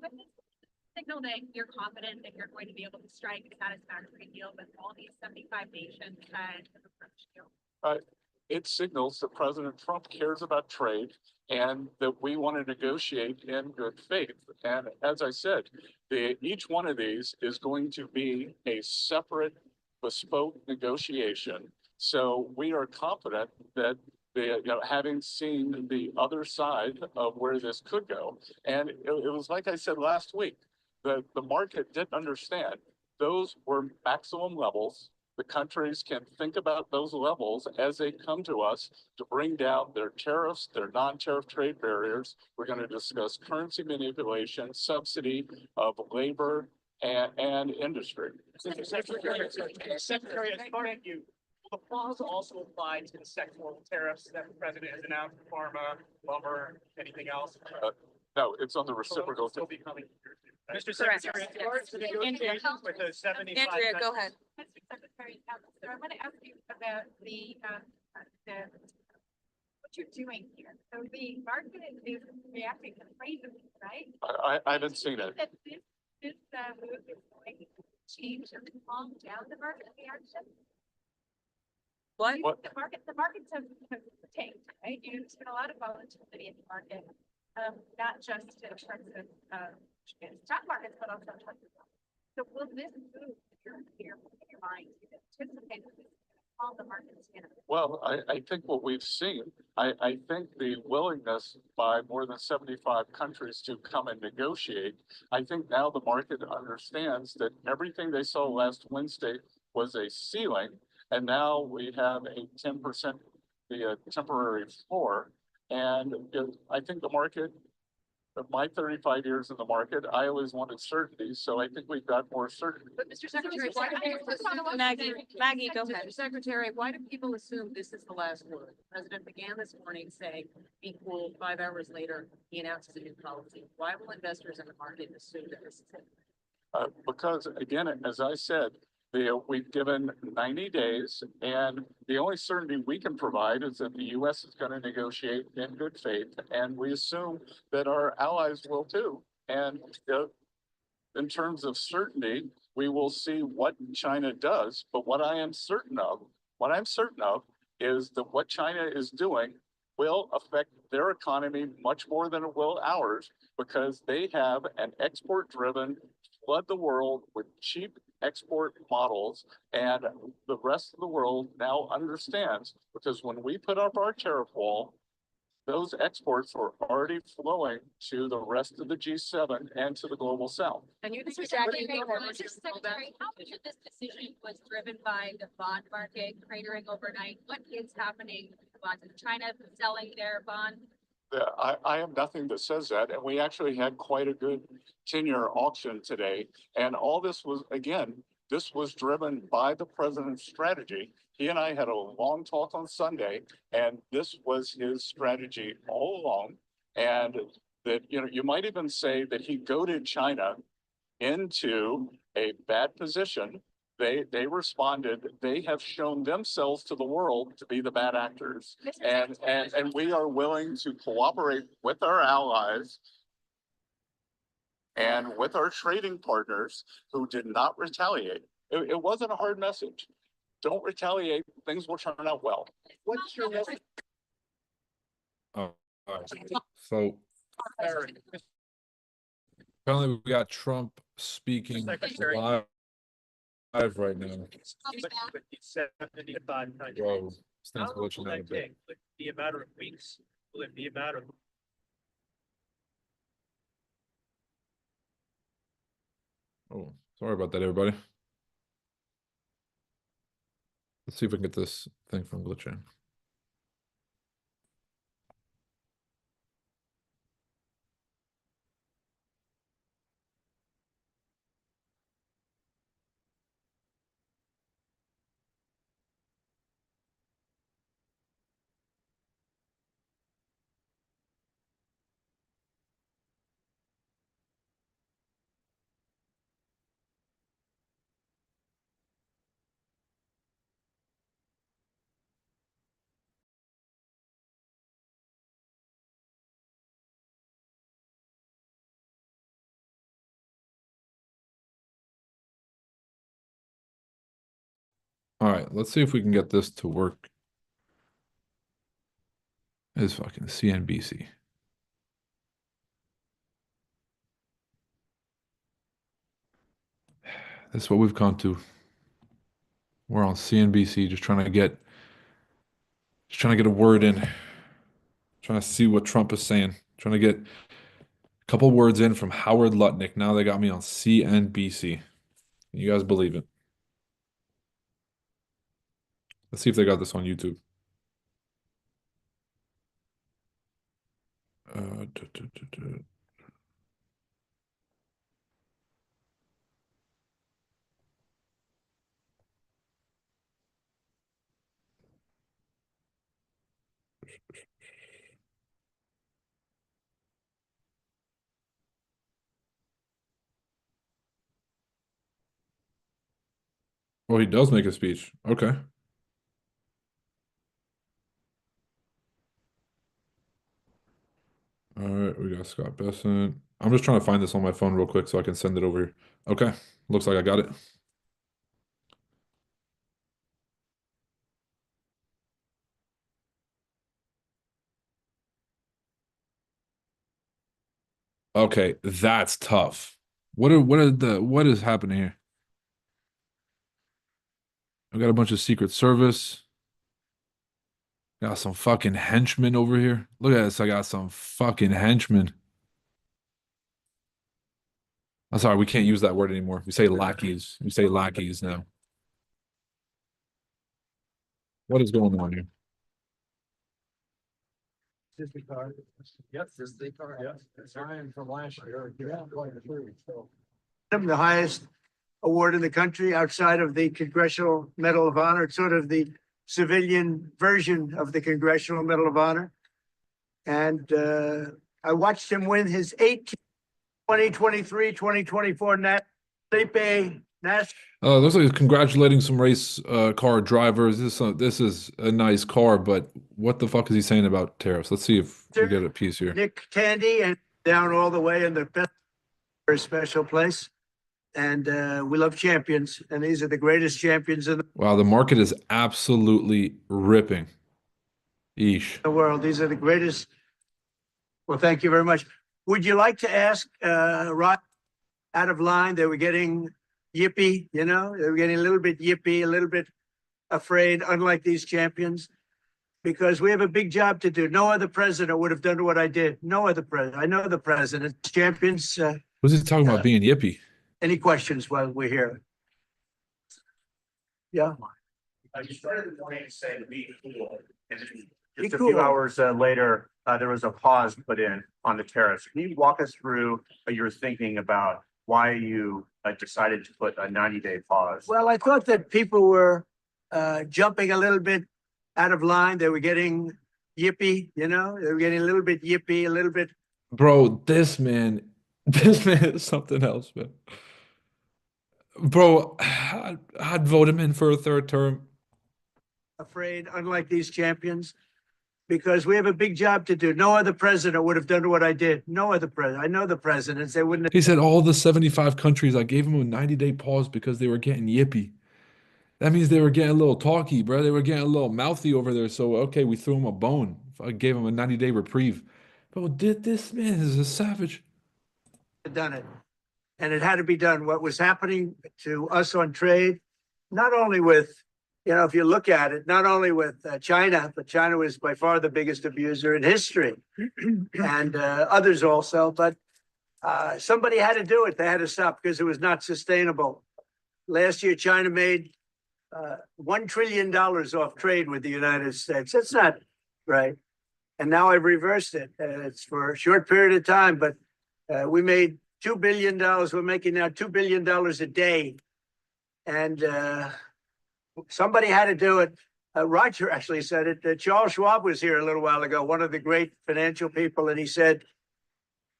signal that you're confident that you're going to be able to strike a satisfactory deal with all these 75 nations and approach deal. It signals that President Trump cares about trade and that we want to negotiate in good faith. And as I said, each one of these is going to be a separate bespoke negotiation. So we are confident that having seen the other side of where this could go, and it was like I said last week, the market didn't understand. Those were maximum levels. The countries can think about those levels as they come to us to bring down their tariffs, their non-tariff trade barriers. We're going to discuss currency manipulation, subsidy of labor, and industry. Mr. Secretary, as part of you, will the pause also apply to the sectoral tariffs that the president has announced, pharma, lumber, anything else? No, it's on the reciprocal. Still be coming here too. Mr. Secretary, as far as the negotiations with the 75 Andrea, go ahead. Mr. Secretary, so I want to ask you about what you're doing here. So the market is reacting crazily, right? I haven't seen it. That this move is going to change or calm down the market reaction? What? The markets have tanked, right? There's been a lot of volatility in the market, not just in terms of stock markets, but also in terms of. So will this move in your mind anticipate that this is going to calm the markets in? Well, I think what we've seen, I think the willingness by more than 75 countries to come and negotiate, I think now the market understands that everything they saw last Wednesday was a ceiling, and now we have a 10% the temporary floor. And I think the market, of my 35 years in the market, I always wanted certainty, so I think we've got more certainty. But Mr. Secretary, why do people assume- Maggie, go ahead. Mr. Secretary, why do people assume this is the last word? The president began this morning saying, be cool. 5 hours later, he announces a new policy. Why will investors in the market assume that this is it? Because again, as I said, we've given 90 days, and the only certainty we can provide is that the US is going to negotiate in good faith, and we assume that our allies will too. And in terms of certainty, we will see what China does. But what I'm certain of is that what China is doing will affect their economy much more than it will ours, because they have an export-driven, flood the world with cheap export models, and the rest of the world now understands, because when we put up our tariff wall, those exports are already flowing to the rest of the G7 and to the global South. And you think Mr. Jackie, Secretary, you know, Mr. Secretary, how much of this decision was driven by the bond market cratering overnight? What is happening with bonds? Is China selling their bond? I have nothing that says that, and we actually had quite a good 10-year auction today. And all this was, again, this was driven by the president's strategy. He and I had a long talk on Sunday, and this was his strategy all along. And that, you might even say that he goaded China into a bad position. They responded. They have shown themselves to the world to be the bad actors, and we are willing to cooperate with our allies and with our trading partners who did not retaliate. It wasn't a hard message. Don't retaliate. Things will turn out well. What's your message? All right. So apparently we got Trump speaking Secretary. live right now. 75 countries. Whoa, this How thing's long will glitching out a that bit. take? Will it be a matter of weeks? Will it be a matter of? Oh, sorry about that, everybody. Let's see if we can get this thing from glitching. All right, let's see if we can get this to work. It's fucking CNBC. This is what we've come to. We're on CNBC just trying to get a word in. Trying to see what Trump is saying. Trying to get a couple words in from Howard Lutnick. Now they got me on CNBC. Can you guys believe it? Let's see if they got this on YouTube. Oh, he does make a speech. Okay. All right, we got Scott Bessent. I'm just trying to find this on my phone real quick so I can send it over. Okay, looks like I got it. Okay, that's tough. What is happening here? I got a bunch of Secret Service. Got some fucking henchmen over here. Look at this. I got some fucking henchmen. I'm sorry, we can't use that word anymore. We say lackeys. We say lackeys now. What is going on here? Disney card. Yep, Disney card. Yep. It's Ryan from last year. Yeah, quite a few, so. The highest award in the country outside of the Congressional Medal of Honor. It's sort of the civilian version of the Congressional Medal of Honor. And I watched him win his 2023, 2024 Looks like he's congratulating some race car drivers. This is a nice car, but what the fuck is he saying about tariffs? Let's see if we get a piece here. Nick Tandy and down all the way in the best, very special place. And we love champions, and these are the greatest champions in Wow, the market is absolutely ripping. Eesh. the world. These are the greatest. Well, thank you very much. Would you like to ask Rod out of line? They were getting yippy, you know, they were getting a little bit yippy, a little bit afraid, unlike these champions, because we have a big job to do. No other president would have done what I did. No other president. I know the president. Champions. What's he talking about being yippy? Any questions while we're here? Yeah. You started the morning saying be cool. And Be just a cool. few hours later, there was a pause put in on the tariffs. Can you walk us through your thinking about why you decided to put a 90-day pause? Well, I thought that people were jumping a little bit out of line. They were getting yippy, you know, they were getting a little bit yippy, a little bit Bro, this man is something else, man. Bro, I'd vote him in for a third term. afraid, unlike these champions, because we have a big job to do. No other president would have done what I did. No other president. I know the presidents. They wouldn't have. He said all the 75 countries, I gave them a 90-day pause because they were getting yippy. That means they were getting a little talky, bro. They were getting a little mouthy over there. So, okay, we threw him a bone. I gave him a 90-day reprieve. Bro, this man is a savage. Done it. And it had to be done. What was happening to us on trade, not only with, you know, if you look at it, not only with China, but China was by far the biggest abuser in history and others also, but somebody had to do it. They had to stop because it was not sustainable. Last year, China made $1 trillion off trade with the United States. That's not right. And now I've reversed it. It's for a short period of time, but we made $2 billion. We're making now $2 billion a day. And somebody had to do it. Roger actually said it. Charles Schwab was here a little while ago, one of the great financial people, and he said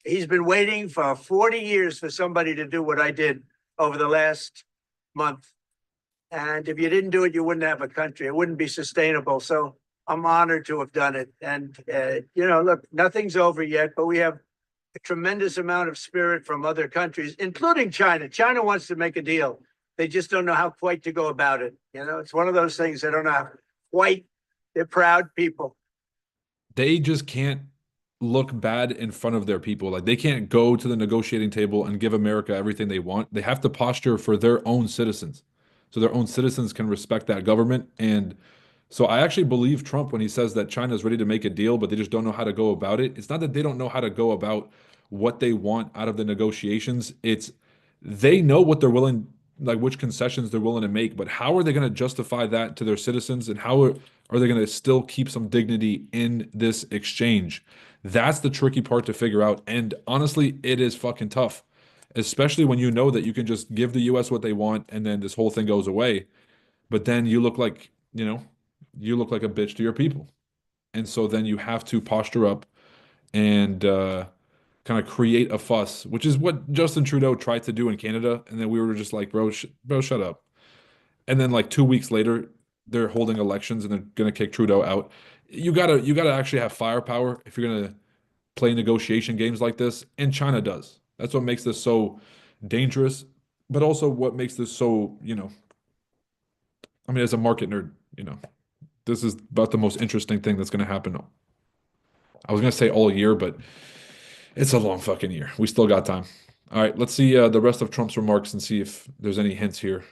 he's been waiting for 40 years for somebody to do what I did over the last month. And if you didn't do it, you wouldn't have a country. It wouldn't be sustainable. So I'm honored to have done it. And, you know, look, nothing's over yet, but we have a tremendous amount of spirit from other countries, including China. China wants to make a deal. They just don't know how quite to go about it. You know, it's one of those things they don't know how quite. They're proud people. They just can't look bad in front of their people. Like they can't go to the negotiating table and give America everything they want. They have to posture for their own citizens. So their own citizens can respect that government. And so I actually believe Trump when he says that China is ready to make a deal, but they just don't know how to go about it. It's not that they don't know how to go about what they want out of the negotiations. It's they know what they're willing, like which concessions they're willing to make, but how are they going to justify that to their citizens, and how are they going to still keep some dignity in this exchange? That's the tricky part to figure out. And honestly, it is fucking tough, especially when you know that you can just give the US what they want and then this whole thing goes away. But then you look like, you know, you look like a bitch to your people. And so then you have to posture up and kind of create a fuss, which is what Justin Trudeau tried to do in Canada. And then we were just like, bro, shut up. And then like 2 weeks later, they're holding elections and they're gonna kick Trudeau out. You gotta actually have firepower if you're gonna play negotiation games like this, and China does. That's what makes this so dangerous, but also what makes this so, you know, I mean, as a market nerd, you know, this is about the most interesting thing that's gonna happen. I was gonna say all year, but it's a long fucking year. We still got time. All right, let's see the rest of Trump's remarks and see if there's any hints here.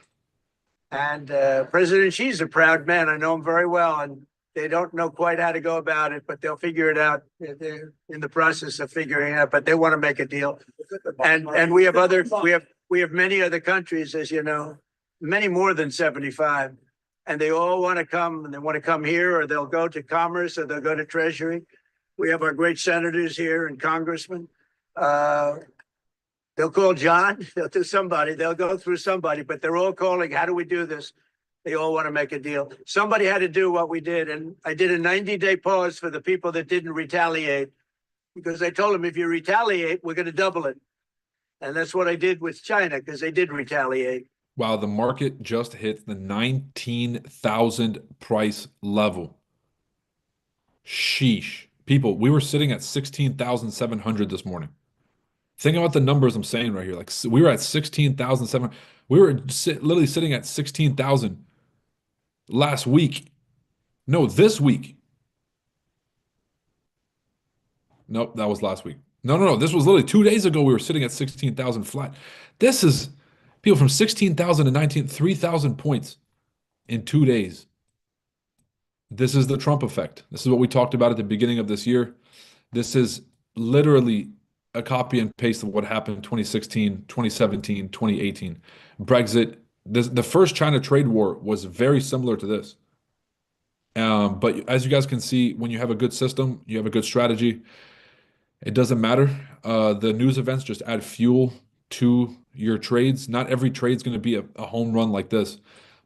And President Xi's a proud man. I know him very well. And They don't know quite how to go about it, but they'll figure it out. They're in the process of figuring it out, but they want to make a deal. And we have many other countries, as you know, many more than 75. And they all want to come, and they want to come here, or they'll go to Commerce, or they'll go to Treasury. We have our great senators here and congressmen. They'll call John, they'll do somebody, they'll go through somebody, but they're all calling, how do we do this? They all want to make a deal. Somebody had to do what we did, and I did a 90-day pause for the people that didn't retaliate, because I told them, if you retaliate, we're going to double it. And that's what I did with China, because they did retaliate. Wow, the market just hit the 19,000 price level. Sheesh. People, we were sitting at 16,700 this morning. Think about the numbers I'm saying right here. Like, we were at 16,700. We were literally sitting at 16,000 last week. No, this week. Nope, that was last week. No. This was literally 2 days ago. We were sitting at 16,000 flat. This is people from 16,000 to 19, 3,000 points in 2 days. This is the Trump effect. This is what we talked about at the beginning of this year. This is literally a copy and paste of what happened in 2016, 2017, 2018. Brexit, the first China trade war was very similar to this. But as you guys can see, when you have a good system, you have a good strategy, it doesn't matter. The news events just add fuel to your trades. Not every trade is going to be a home run like this.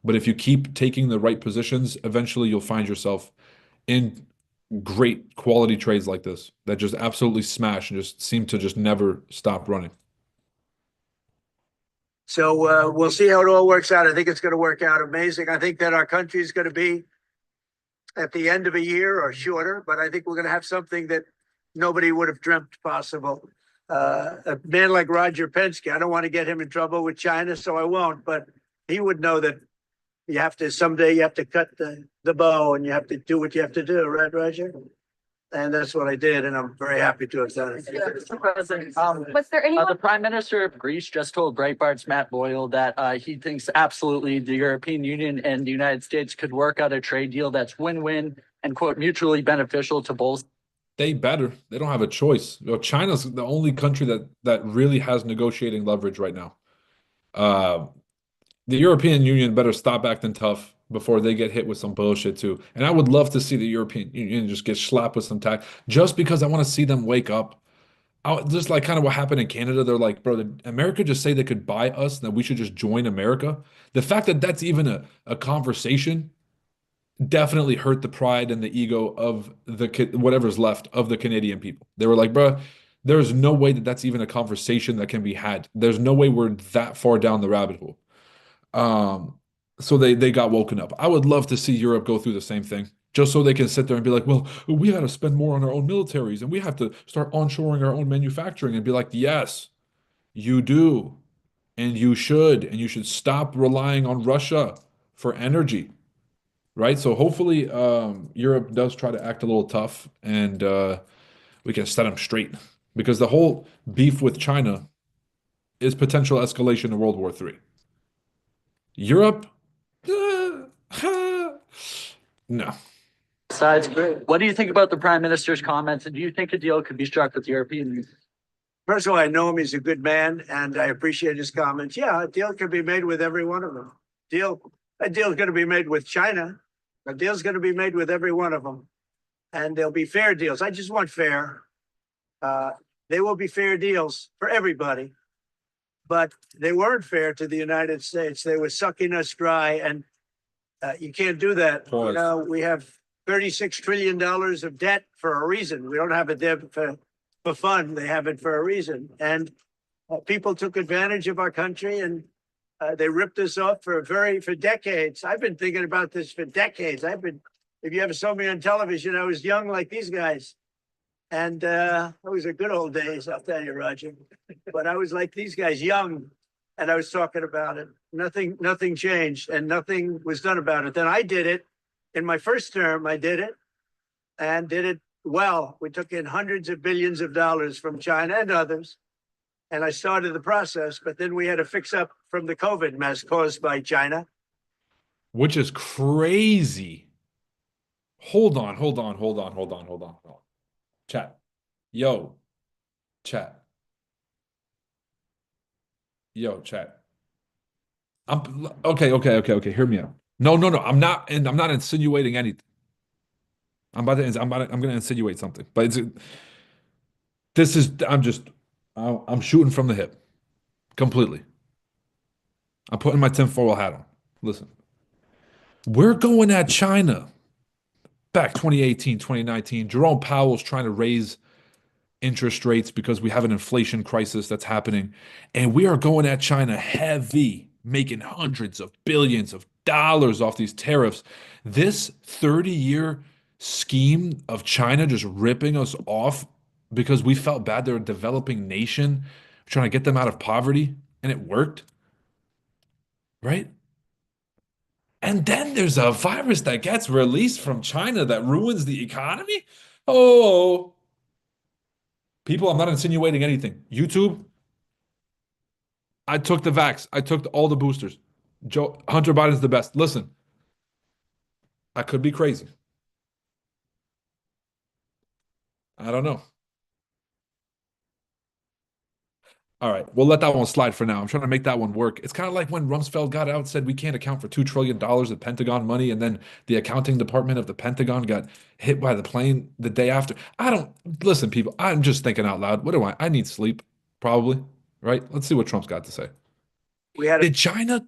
But if you keep taking the right positions, eventually you'll find yourself in great quality trades like this that just absolutely smash and just seem to just never stop running. So we'll see how it all works out. I think it's going to work out amazing. I think that our country is going to be at the end of a year or shorter, but I think we're going to have something that nobody would have dreamt possible. A man like Roger Penske, I don't want to get him in trouble with China, so I won't, but he would know that someday you have to cut the bow and you have to do what you have to do, right, Roger? And that's what I did, and I'm very happy to have done it. Mr. President, Was there anyone? the Prime Minister of Greece just told Breitbart's Matt Boyle that he thinks absolutely the European Union and the United States could work out a trade deal that's win-win and, quote, mutually beneficial to both. They better. They don't have a choice. You know, China's the only country that really has negotiating leverage right now. The European Union better stop acting tough before they get hit with some bullshit too. And I would love to see the European Union just get slapped with some tax, just because I want to see them wake up. Just like kind of what happened in Canada. They're like, bro, did America just say they could buy us and that we should just join America? The fact that that's even a conversation definitely hurt the pride and the ego of whatever's left of the Canadian people. They were like, bro, there's no way that that's even a conversation that can be had. There's no way we're that far down the rabbit hole. So they got woken up. I would love to see Europe go through the same thing, just so they can sit there and be like, well, we got to spend more on our own militaries and we have to start onshoring our own manufacturing, and be like, yes, you do. And you should stop relying on Russia for energy. Right? So hopefully Europe does try to act a little tough, and we can set them straight, because the whole beef with China is potential escalation to World War III. Europe, no. Besides, what do you think about the Prime Minister's comments, and do you think a deal could be struck with the European Union? First of all, I know him. He's a good man, and I appreciate his comments. Yeah, a deal can be made with every one of them. A deal's going to be made with China. A deal's going to be made with every one of them. And there'll be fair deals. I just want fair. They will be fair deals for everybody. But they weren't fair to the United States. They were sucking us dry, and you can't do that. Pause. You know, we have $36 trillion of debt for a reason. We don't have it there for fun. They have it for a reason. And people took advantage of our country, and they ripped us off for decades. I've been thinking about this for decades. If you ever saw me on television, I was young like these guys. And those are good old days, I'll tell you, Roger. But I was like these guys, young, and I was talking about it. Nothing changed, and nothing was done about it. Then I did it. In my first term, I did it, and did it well. We took in hundreds of billions of dollars from China and others, and I started the process. But then we had to fix up from the COVID mess caused by China. Which is crazy. Hold on. Chat. Yo, chat. Yo, chat. I'm okay. Hear me out. No. I'm not, and I'm not insinuating anything. I'm gonna insinuate something, but I'm shooting from the hip completely. I'm putting my tinfoil hat on. Listen, we're going at China back 2018, 2019. Jerome Powell's trying to raise interest rates because we have an inflation crisis that's happening. And we are going at China heavy, making hundreds of billions of dollars off these tariffs. This 30-year scheme of China just ripping us off because we felt bad they're a developing nation, trying to get them out of poverty, and it worked, right? And then there's a virus that gets released from China that ruins the economy. Oh, people, I'm not insinuating anything. YouTube, I took the vax. I took all the boosters. Hunter Biden's the best. Listen, I could be crazy. I don't know. All right, we'll let that one slide for now. I'm trying to make that one work. It's kind of like when Rumsfeld got out, said we can't account for $2 trillion of Pentagon money, and then the accounting department of the Pentagon got hit by the plane the day after. I don't listen, people. I'm just thinking out loud. What do I? I need sleep, probably. Right? Let's see what Trump's got to say. We had Did China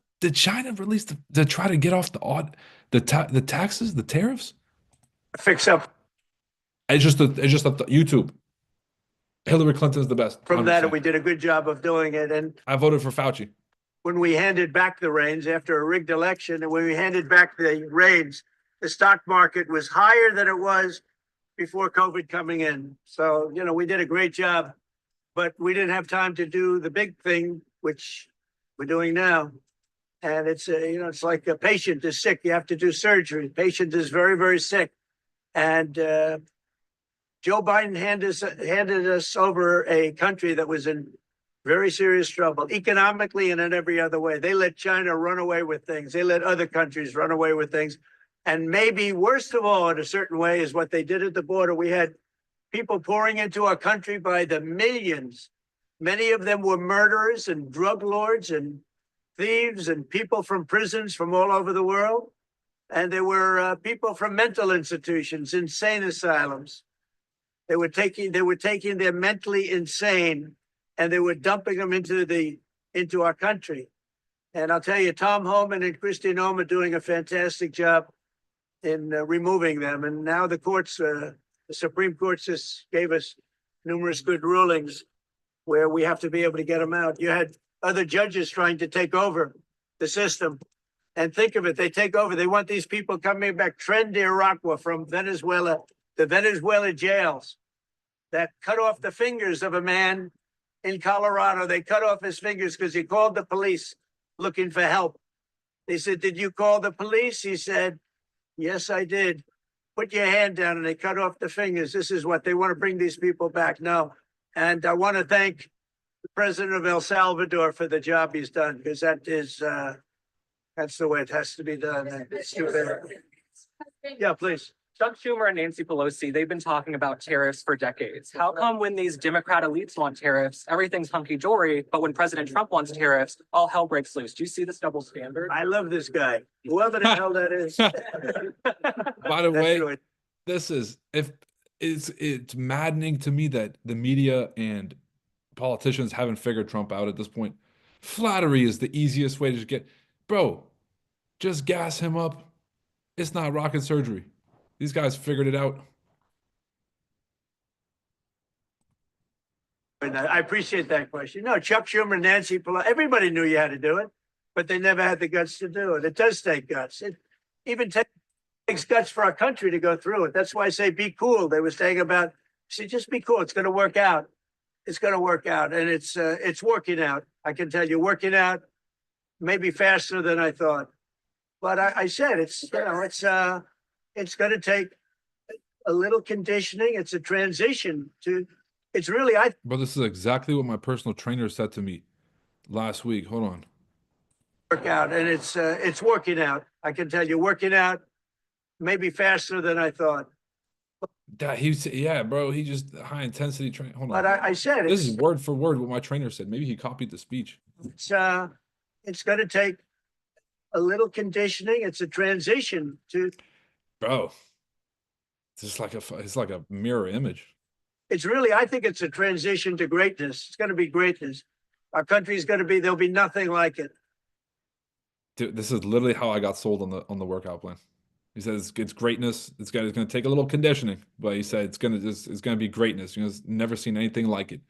release to try to get off the taxes, the tariffs? to fix up It's just YouTube. Hillary Clinton's the best. from that, 100%. and we did a good job of doing it. And I voted for Fauci. when we handed back the reins after a rigged election, and when we handed back the reins, the stock market was higher than it was before COVID coming in. So, we did a great job, but we didn't have time to do the big thing, which we're doing now. And it's, it's like a patient is sick. You have to do surgery. Patient is very, very sick. And Joe Biden handed us over a country that was in very serious trouble, economically and in every other way. They let China run away with things. They let other countries run away with things. And maybe worst of all, in a certain way, is what they did at the border. We had people pouring into our country by the millions. Many of them were murderers and drug lords and thieves and people from prisons from all over the world. And there were people from mental institutions, insane asylums. They were taking their mentally insane and they were dumping them into our country. And I'll tell you, Tom Homan and Kristi Noem are doing a fantastic job in removing them. And now the courts, the Supreme Court just gave us numerous good rulings where we have to be able to get them out. You had other judges trying to take over the system. And think of it, they take over. They want these people coming back. Tren de Aragua from Venezuela, the Venezuela jails that cut off the fingers of a man in Colorado. They cut off his fingers because he called the police looking for help. They said, "Did you call the police?" He said, "Yes, I did." "Put your hand down," and they cut off the fingers. This is what they want to bring these people back now. And I want to thank the president of El Salvador for the job he's done, because that's the way it has to be done. It's too bad. Yeah, please. Chuck Schumer and Nancy Pelosi, they've been talking about tariffs for decades. How come when these Democrat elites want tariffs, everything's hunky-dory, but when President Trump wants tariffs, all hell breaks loose? Do you see this double standard? I love this guy, whoever the hell that is. By the way, good. it's maddening to me that the media and politicians haven't figured Trump out at this point. Flattery is the easiest way to just get, bro, just gas him up. It's not rocket surgery. These guys figured it out. And I appreciate that question. No, Chuck Schumer, Nancy Pelosi, everybody knew you had to do it, but they never had the guts to do it. It does take guts. It even takes guts for our country to go through it. That's why I say be cool. They were saying about, see, just be cool. It's going to work out. It's going to work out. And it's working out. I can tell you, working out maybe faster than I thought. But I said, it's going to take a little conditioning. It's a transition to, it's really, But this is exactly what my personal trainer said to me last week. Hold on. work out, and it's working out. I can tell you, working out maybe faster than I thought. That yeah, bro. He just high intensity training. Hold But on. I said This is word for word what my trainer said. Maybe he copied the speech. it's going to take a little conditioning. It's a transition to. Bro, it's like a mirror image. It's really, I think it's a transition to greatness. It's going to be greatness. Our country is going to be, there'll be nothing like it. Dude, this is literally how I got sold on the workout plan. He says it's greatness. It's going to take a little conditioning, but he said it's going to be greatness. You know, never seen anything like it.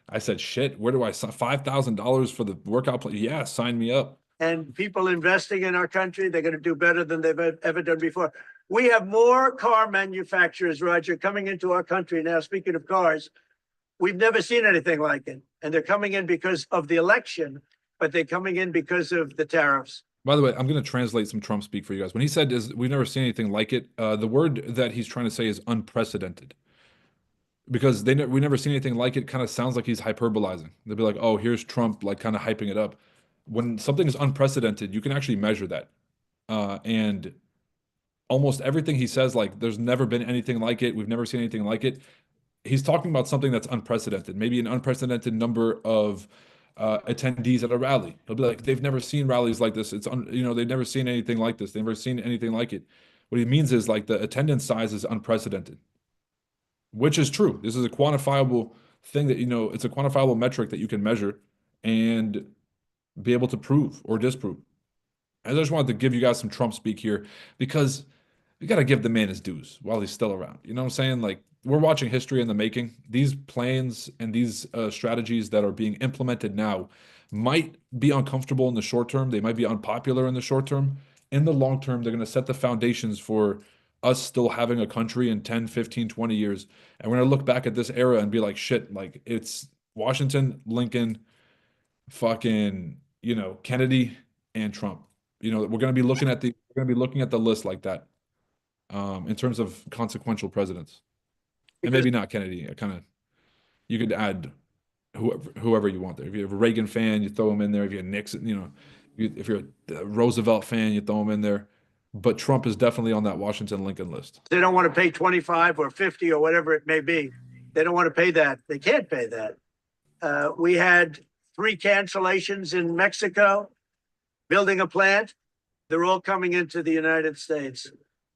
I said, shit, where do I sign $5,000 for the workout plan? Yeah, sign me up. And people investing in our country, they're going to do better than they've ever done before. We have more car manufacturers, Roger, coming into our country now. Speaking of cars, we've never seen anything like it. And they're coming in because of the election, but they're coming in because of the tariffs. By the way, I'm going to translate some Trump speak for you guys. When he said we've never seen anything like it, the word that he's trying to say is unprecedented. Because we never seen anything like it kind of sounds like he's hyperbolizing. They'll be like, oh, here's Trump, like kind of hyping it up. When something is unprecedented, you can actually measure that. And almost everything he says, like, there's never been anything like it. We've never seen anything like it. He's talking about something that's unprecedented, maybe an unprecedented number of attendees at a rally. He'll be like, they've never seen rallies like this. They've never seen anything like this. They've never seen anything like it. What he means is like the attendance size is unprecedented, which is true. This is a quantifiable thing that, it's a quantifiable metric that you can measure and be able to prove or disprove. I just wanted to give you guys some Trump speak here because we got to give the man his dues while he's still around. You know what I'm saying? Like, we're watching history in the making. These plans and these strategies that are being implemented now might be uncomfortable in the short term. They might be unpopular in the short term. In the long term, they're going to set the foundations for us still having a country in 10, 15, 20 years. And we're going to look back at this era and be like, shit, like it's Washington, Lincoln, fucking, Kennedy and Trump. We're going to be looking at the list like that in terms of consequential presidents. And maybe not Kennedy. You could add whoever you want there. If you're a Reagan fan, you throw him in there. If you're a Nixon, if you're a Roosevelt fan, you throw him in there. But Trump is definitely on that Washington Lincoln list. They don't want to pay 25 or 50 or whatever it may be. They don't want to pay that. They can't pay that. We had 3 cancellations in Mexico, building a plant. They're all coming into the United States.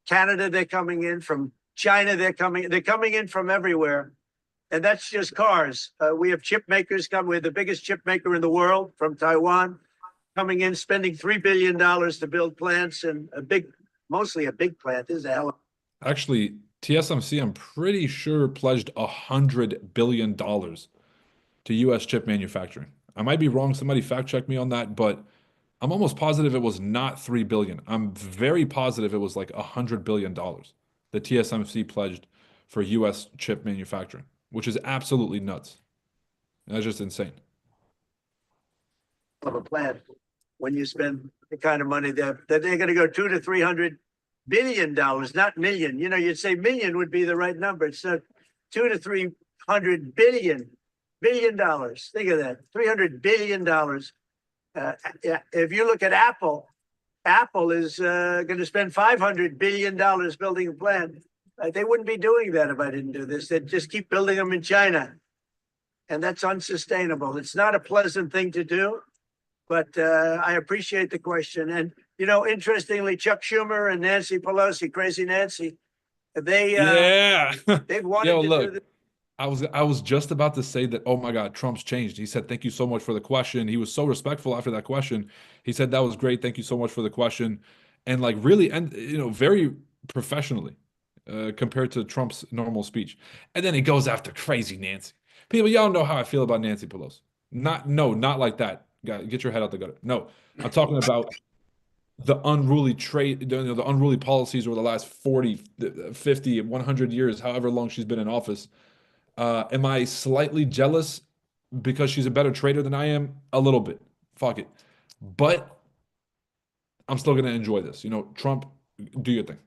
Canada, they're coming in. From China, they're coming in from everywhere. And that's just cars. We have chip makers come. We're the biggest chip maker in the world from Taiwan, coming in, spending $3 billion to build plants, and mostly a big plant. This is a hell of. Actually, TSMC, I'm pretty sure, pledged $100 billion to U.S. chip manufacturing. I might be wrong. Somebody fact check me on that, but I'm almost positive it was not $3 billion. I'm very positive it was like $100 billion that TSMC pledged for U.S. chip manufacturing, which is absolutely nuts. That's just insane. Of a plant when you spend the kind of money that they're going to go $200 to $300 billion, not million. You'd say million would be the right number. It's $200 to $300 billion. Think of that, $300 billion. If you look at Apple is going to spend $500 billion building a plant. They wouldn't be doing that if I didn't do this. They'd just keep building them in China. And that's unsustainable. It's not a pleasant thing to do, but I appreciate the question. And, interestingly, Chuck Schumer and Nancy Pelosi, Crazy Nancy, they've wanted Yo, to look. do this. I was just about to say that, oh my God, Trump's changed. He said, thank you so much for the question. He was so respectful after that question. He said, that was great. Thank you so much for the question. And like really, and very professionally compared to Trump's normal speech. And then he goes after Crazy Nancy. People, y'all know how I feel about Nancy Pelosi. Not like that. Get your head out the gutter. No, I'm talking about the unruly the unruly policies over the last 40, 50, 100 years, however long she's been in office. Am I slightly jealous because she's a better trader than I am? A little bit. Fuck it. But I'm still going to enjoy this. Trump, do your thing.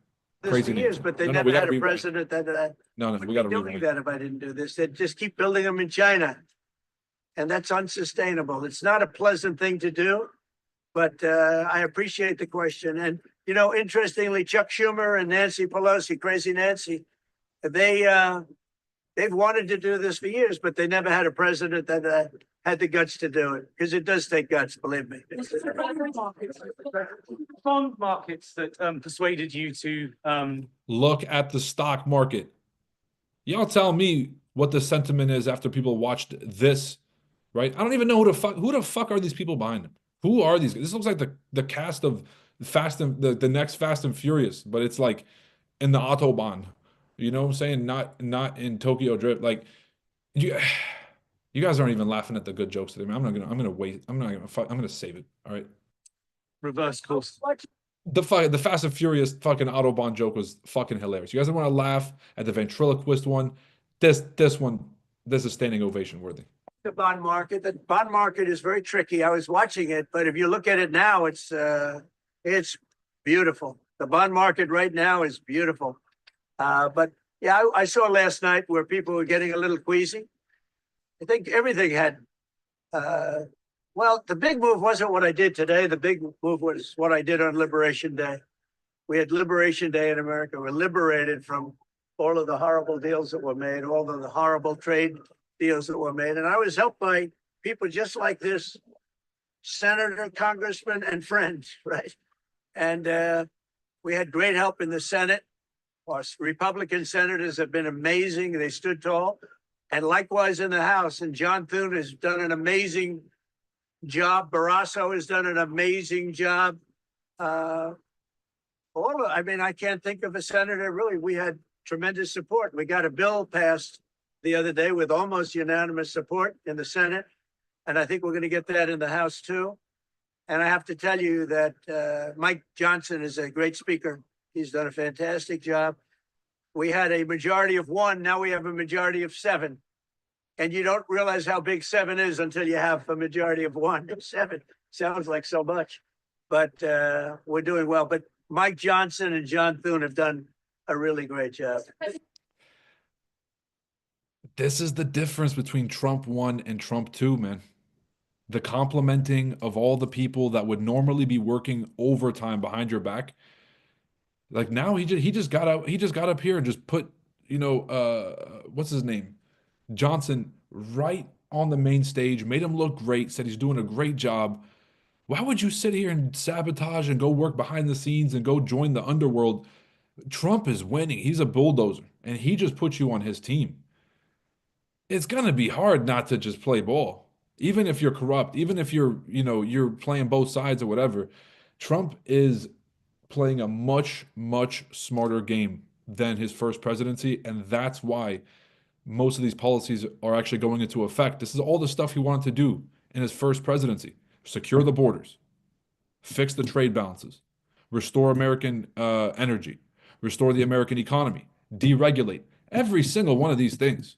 Crazy years, but they never had a president that. No, we got to doing that if I didn't do this. They'd just keep building them in China. And that's unsustainable. It's not a pleasant thing to do, but I appreciate the question. And You know, interestingly, Chuck Schumer and Nancy Pelosi, Crazy Nancy, they've wanted to do this for years, but they never had a president that had the guts to do it, because it does take guts, believe me. Bond markets that persuaded you to Look at the stock market. Y'all tell me what the sentiment is after people watched this, right? I don't even know who the fuck are these people behind them? Who are these? This looks like the cast of the next Fast and Furious, but it's like in the Autobahn. You know what I'm saying? Not in Tokyo Drift. Like you guys aren't even laughing at the good jokes today, man. I'm gonna wait. I'm gonna save it. All right. reverse course. The Fast and Furious fucking Autobahn joke was fucking hilarious. You guys want to laugh at the ventriloquist one? This is standing ovation worthy. The bond market is very tricky. I was watching it, but if you look at it now, it's beautiful. The bond market right now is beautiful. But yeah, I saw last night where people were getting a little queasy. I think everything had, well, the big move wasn't what I did today. The big move was what I did on Liberation Day. We had Liberation Day in America. We're liberated from all of the horrible deals that were made, all of the horrible trade deals that were made. And I was helped by people just like this, senator, congressman, and friends, right? And we had great help in the Senate. Our Republican senators have been amazing. They stood tall. And likewise in the House. And John Thune has done an amazing job. Barrasso has done an amazing job. I can't think of a senator, really. We had tremendous support. We got a bill passed the other day with almost unanimous support in the Senate. And I think we're going to get that in the House too. And I have to tell you that Mike Johnson is a great speaker. He's done a fantastic job. We had a majority of 1. Now we have a majority of 7. And you don't realize how big 7 is until you have a majority of 1. 7 sounds like so much, but we're doing well. But Mike Johnson and John Thune have done a really great job. This is the difference between Trump 1 and Trump 2, man. The complimenting of all the people that would normally be working overtime behind your back. Like now he just got up here and just put, what's his name? Johnson right on the main stage, made him look great, said he's doing a great job. Why would you sit here and sabotage and go work behind the scenes and go join the underworld? Trump is winning. He's a bulldozer, and he just put you on his team. It's gonna be hard not to just play ball. Even if you're corrupt, even if you're playing both sides or whatever. Trump is playing a much, much smarter game than his first presidency, and that's why most of these policies are actually going into effect. This is all the stuff he wanted to do in his first presidency. Secure the borders, fix the trade balances, restore American energy, restore the American economy, deregulate. Every single one of these things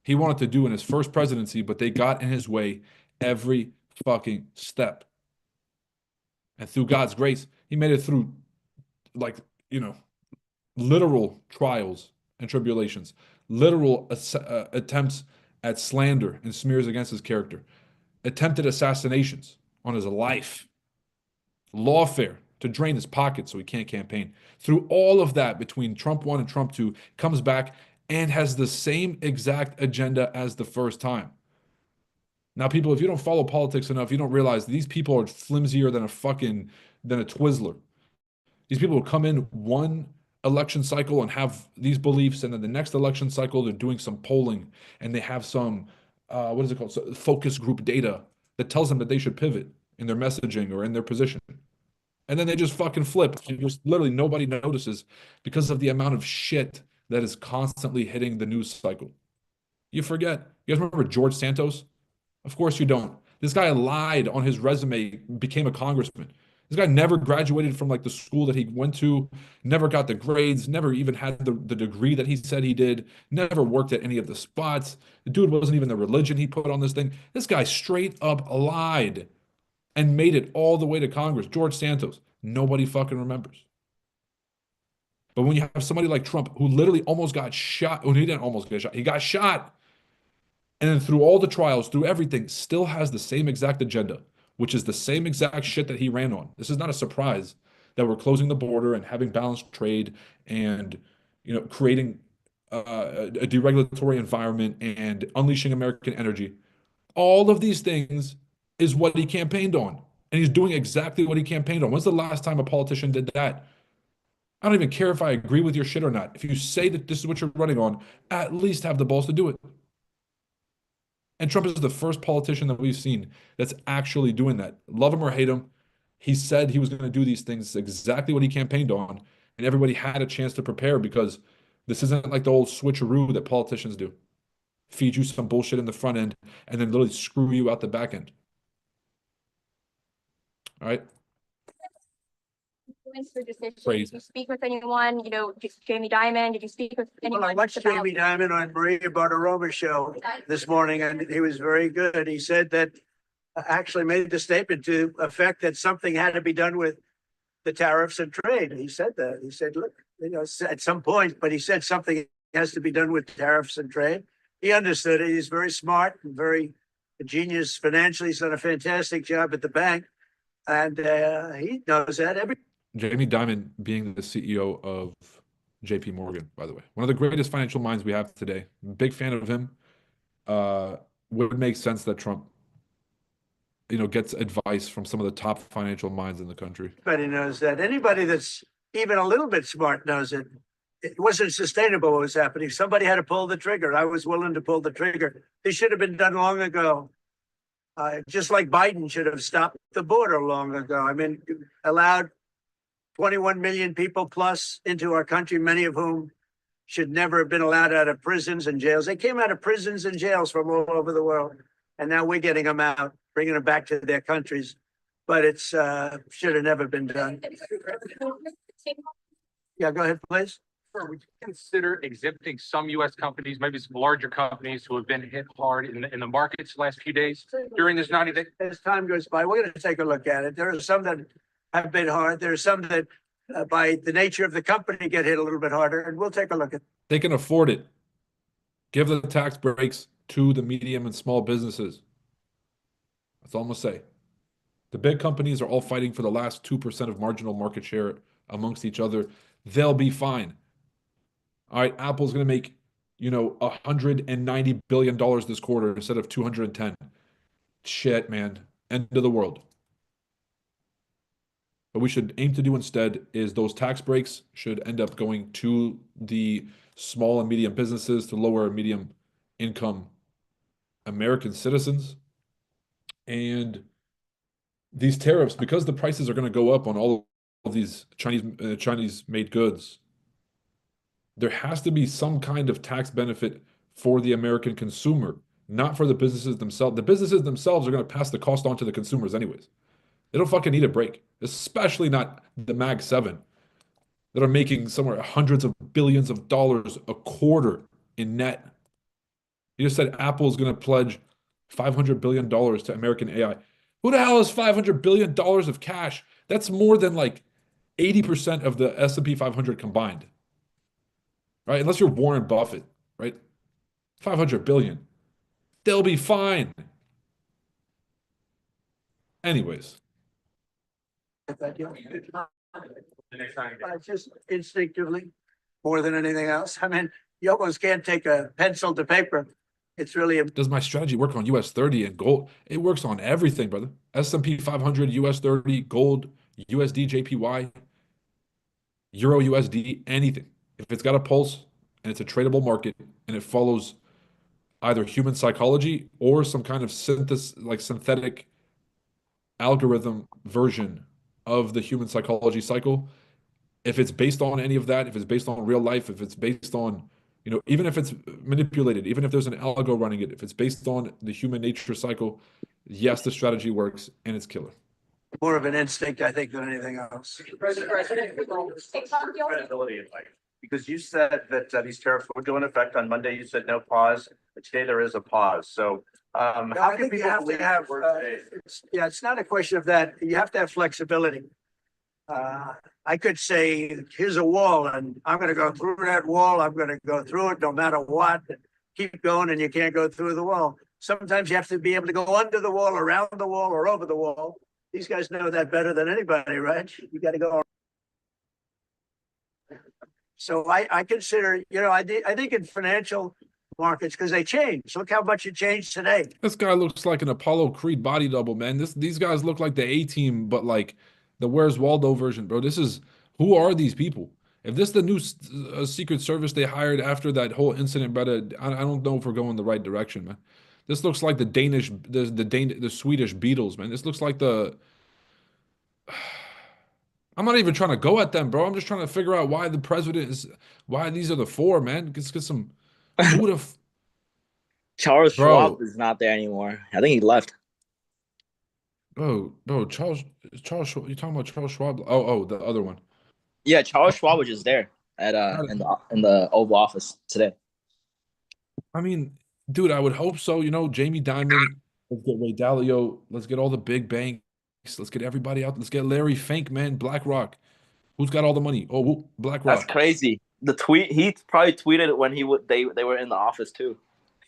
he wanted to do in his first presidency, but they got in his way every fucking step. And through God's grace, he made it through, literal trials and tribulations, literal attempts at slander and smears against his character, attempted assassinations on his life, lawfare to drain his pockets so he can't campaign. Through all of that, between Trump 1 and Trump 2, comes back and has the same exact agenda as the first time. Now, people, if you don't follow politics enough, you don't realize these people are flimsier than a Twizzler. These people will come in one election cycle and have these beliefs, and then the next election cycle, they're doing some polling and they have some, what is it called? So, focus group data that tells them that they should pivot in their messaging or in their position. And then they just fucking flip. And just literally nobody notices because of the amount of shit that is constantly hitting the news cycle. You forget. You guys remember George Santos? Of course you don't. This guy lied on his resume, became a congressman. This guy never graduated from the school that he went to, never got the grades, never even had the degree that he said he did, never worked at any of the spots. The dude wasn't even the religion he put on this thing. This guy straight up lied and made it all the way to Congress. George Santos. Nobody fucking remembers. But when you have somebody like Trump who literally almost got shot, he didn't almost get shot, he got shot. And then through all the trials, through everything, still has the same exact agenda, which is the same exact shit that he ran on. This is not a surprise that we're closing the border and having balanced trade and, creating a deregulatory environment and unleashing American energy. All of these things is what he campaigned on. And he's doing exactly what he campaigned on. When's the last time a politician did that? I don't even care if I agree with your shit or not. If you say that this is what you're running on, at least have the balls to do it. And Trump is the first politician that we've seen that's actually doing that. Love him or hate him, he said he was going to do these things, exactly what he campaigned on. And everybody had a chance to prepare because this isn't like the old switcheroo that politicians do. Feed you some bullshit in the front end and then literally screw you out the back end. All right. Crazy. Did you speak with anyone, Jamie Dimon? Did you speak with anyone? Well, I watched about- Jamie Dimon on Maria Bartiromo's show this morning, and he was very good. He said that actually made the statement to effect that something had to be done with the tariffs and trade. He said that. He said, look, at some point, but he said something has to be done with tariffs and trade. He understood it. He's very smart and very genius financially. He's done a fantastic job at the bank. And he knows that. Jamie Dimon being the CEO of JP Morgan, by the way, one of the greatest financial minds we have today. Big fan of him. Would make sense that Trump, gets advice from some of the top financial minds in the country. Everybody knows that. Anybody that's even a little bit smart knows it. It wasn't sustainable what was happening. Somebody had to pull the trigger. I was willing to pull the trigger. This should have been done long ago. Just like Biden should have stopped the border long ago. I mean, allowed 21 million people plus into our country, many of whom should never have been allowed out of prisons and jails. They came out of prisons and jails from all over the world. And now we're getting them out, bringing them back to their countries. But it's should have never been done. Yeah, go ahead, please. Would you consider exempting some U.S. companies, maybe some larger companies who have been hit hard in the markets the last few days during this 90 days? As time goes by, we're going to take a look at it. There are some that have been hard. There are some that, by the nature of the company, get hit a little bit harder, and we'll take a look at it. They can afford it. Give the tax breaks to the medium and small businesses. That's all I'm going to say. The big companies are all fighting for the last 2% of marginal market share amongst each other. They'll be fine. All right, Apple's going to make, $190 billion this quarter instead of 210. Shit, man. End of the world. What we should aim to do instead is those tax breaks should end up going to the small and medium businesses, to lower and medium income American citizens. And these tariffs, because the prices are going to go up on all of these Chinese made goods, there has to be some kind of tax benefit for the American consumer, not for the businesses themselves. The businesses themselves are going to pass the cost on to the consumers anyways. They don't fucking need a break, especially not the Mag 7 that are making somewhere hundreds of billions of dollars a quarter in net. You just said Apple is going to pledge $500 billion to American AI. Who the hell has $500 billion of cash? That's more than like 80% of the S&P 500 combined. Right? Unless you're Warren Buffett, right? 500 billion. They'll be fine. Anyways. Just instinctively, more than anything else. I mean, you almost can't take a pencil to paper. It's really Does my strategy work on US 30 and gold? It works on everything, brother. S&P 500, US 30, gold, USD, JPY, Euro USD, anything. If it's got a pulse and it's a tradable market and it follows either human psychology or some kind of synthetic algorithm version of the human psychology cycle, if it's based on any of that, if it's based on real life, if it's based on, even if it's manipulated, even if there's an algo running it, if it's based on the human nature cycle, yes, the strategy works and it's killer. more of an instinct, I think, than anything else. Credibility in life. Because you said that these tariffs would go in effect on Monday. You said no pause, but today there is a pause. So how I can think you people have to believe have, the word today? it's not a question of that. You have to have flexibility. I could say, here's a wall and I'm going to go through that wall. I'm going to go through it no matter what. Keep going and you can't go through the wall. Sometimes you have to be able to go under the wall, around the wall, or over the wall. These guys know that better than anybody, right? You got to go So I consider, I think in financial markets, because they change. Look how much it changed today. This guy looks like an Apollo Creed body double, man. These guys look like the A team, but like the Where's Waldo version, bro. Who are these people? If this is the new Secret Service they hired after that whole incident, brother, I don't know if we're going the right direction, man. This looks like the Swedish Beatles, man. This looks like the. I'm not even trying to go at them, bro. I'm just trying to figure out why these are the four, man. Let's get some. Who would have, Charles bro? Schwab is not there anymore. I think he left. Bro, you talking about Charles Schwab? Oh, the other one. Yeah, Charles Schwab was just there at in the Oval Office today. I mean, dude, I would hope so. Jamie Dimon, let's get Ray Dalio, let's get all the big banks, let's get everybody out. Let's get Larry Fink, man, BlackRock. Who's got all the money? Oh, That's BlackRock. crazy. The tweet he probably tweeted it when they were in the office too.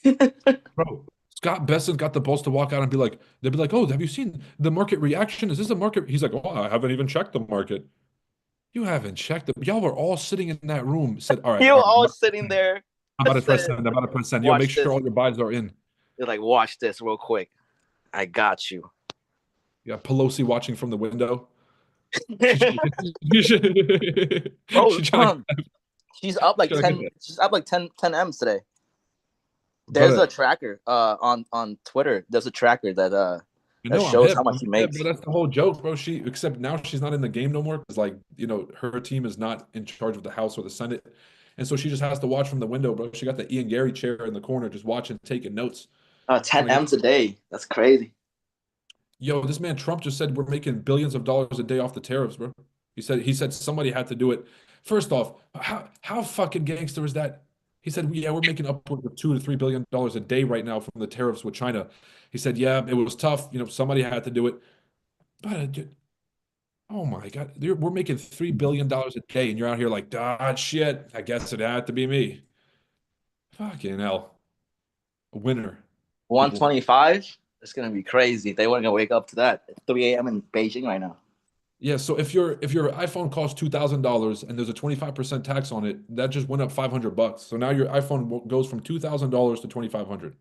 Bro, Scott Bessent got the balls to walk out and they'd be like, oh, have you seen the market reaction? Is this a market? He's like, oh, I haven't even checked the market. You haven't checked it. Y'all were all sitting in that room. Said, all right. You were all sitting there. I'm about to press send. I'm about to press send. Yo, make sure all your buys are in. You're like, watch this real quick. I got you. You got Pelosi watching from the window. She's up like 10. She's up like 10 M's today. There's a tracker on Twitter. There's a tracker that shows how much she makes. But that's the whole joke, bro. Except now she's not in the game no more because, her team is not in charge of the House or the Senate, and so she just has to watch from the window, bro. She got the Ian Gary chair in the corner, just watching, taking notes. 10 M's a day. That's crazy. Yo, this man Trump just said we're making billions of dollars a day off the tariffs, bro. He said somebody had to do it. First off, how fucking gangster is that? He said, yeah, we're making upwards of $2 to $3 billion a day right now from the tariffs with China. He said, yeah, it was tough. Somebody had to do it. But oh my God, we're making $3 billion a day, and you're out here like, shit. I guess it had to be me. Fucking hell, a winner. 125. It's gonna be crazy. They weren't gonna wake up to that. It's 3 a.m. in Beijing right now. Yeah, so if your iPhone costs $2,000 and there's a 25% tax on it, that just went up $500. So now your iPhone goes from $2,000 to $2,500.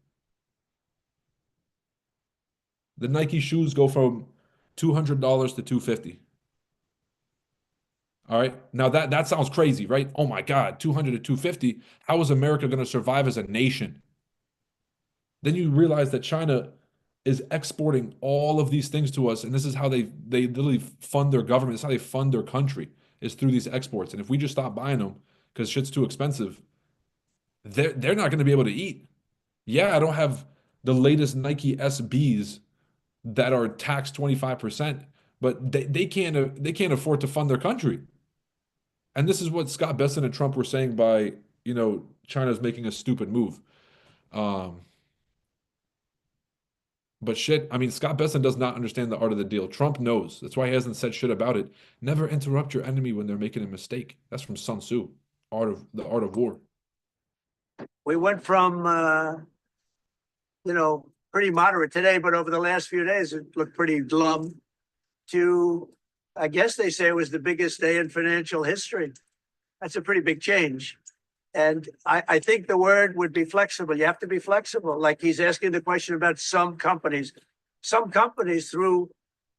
The Nike shoes go from $200 to $250. All right. Now that sounds crazy, right? Oh my God, 200 to 250. How is America going to survive as a nation? Then you realize that China is exporting all of these things to us, and this is how they literally fund their government. It's how they fund their country, is through these exports. And if we just stop buying them because shit's too expensive, they're not going to be able to eat. Yeah, I don't have the latest Nike SBs that are taxed 25%, but they can't afford to fund their country. And this is what Scott Bessent and Trump were saying by, China's making a stupid move. But shit, I mean, Scott Bessent does not understand the art of the deal. Trump knows. That's why he hasn't said shit about it. Never interrupt your enemy when they're making a mistake. That's from Sun Tzu, the art of war. We went from, pretty moderate today, but over the last few days, it looked pretty glum to, I guess they say it was the biggest day in financial history. That's a pretty big change. And I think the word would be flexible. You have to be flexible. Like he's asking the question about some companies. Some companies, through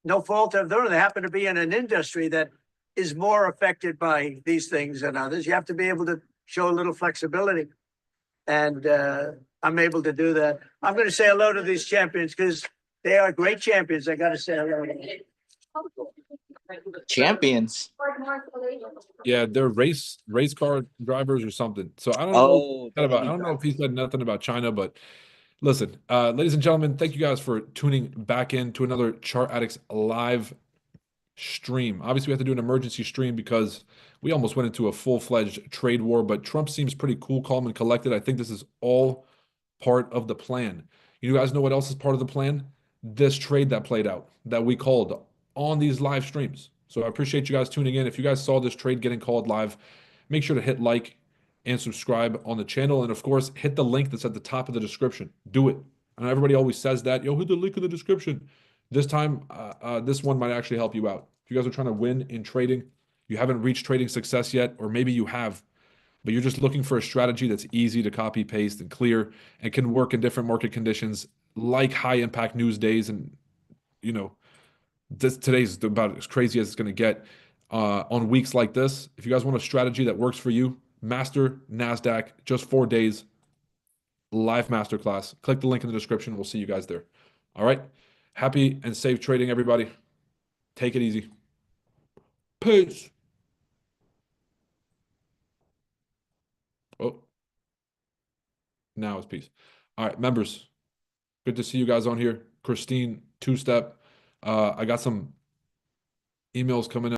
no fault of their own, they happen to be in an industry that is more affected by these things than others. You have to be able to show a little flexibility. And I'm able to do that. I'm going to say hello to these champions because they are great champions. I got to say hello to them. Champions. Yeah, they're race car drivers or something. So I don't know if he said nothing about China, but listen, ladies and gentlemen, thank you guys for tuning back in to another Chart Addicts live stream. Obviously, we have to do an emergency stream because we almost went into a full-fledged trade war, but Trump seems pretty cool, calm, and collected. I think this is all part of the plan. You guys know what else is part of the plan? This trade that played out, that we called on these live streams. So I appreciate you guys tuning in. If you guys saw this trade getting called live, make sure to hit like and subscribe on the channel. And of course, hit the link that's at the top of the description. Do it. I know everybody always says that, yo, hit the link in the description. This time, this one might actually help you out. If you guys are trying to win in trading, you haven't reached trading success yet, or maybe you have, but you're just looking for a strategy that's easy to copy, paste, and clear, and can work in different market conditions like high impact news days. And, you know, today's about as crazy as it's going to get on weeks like this. If you guys want a strategy that works for you, master NASDAQ, just 4 days, live masterclass. Click the link in the description. We'll see you guys there. All right. Happy and safe trading, everybody. Take it easy. Peace. Oh, now it's peace. All right, members. Good to see you guys on here. Christine, two-step. I got some emails coming in.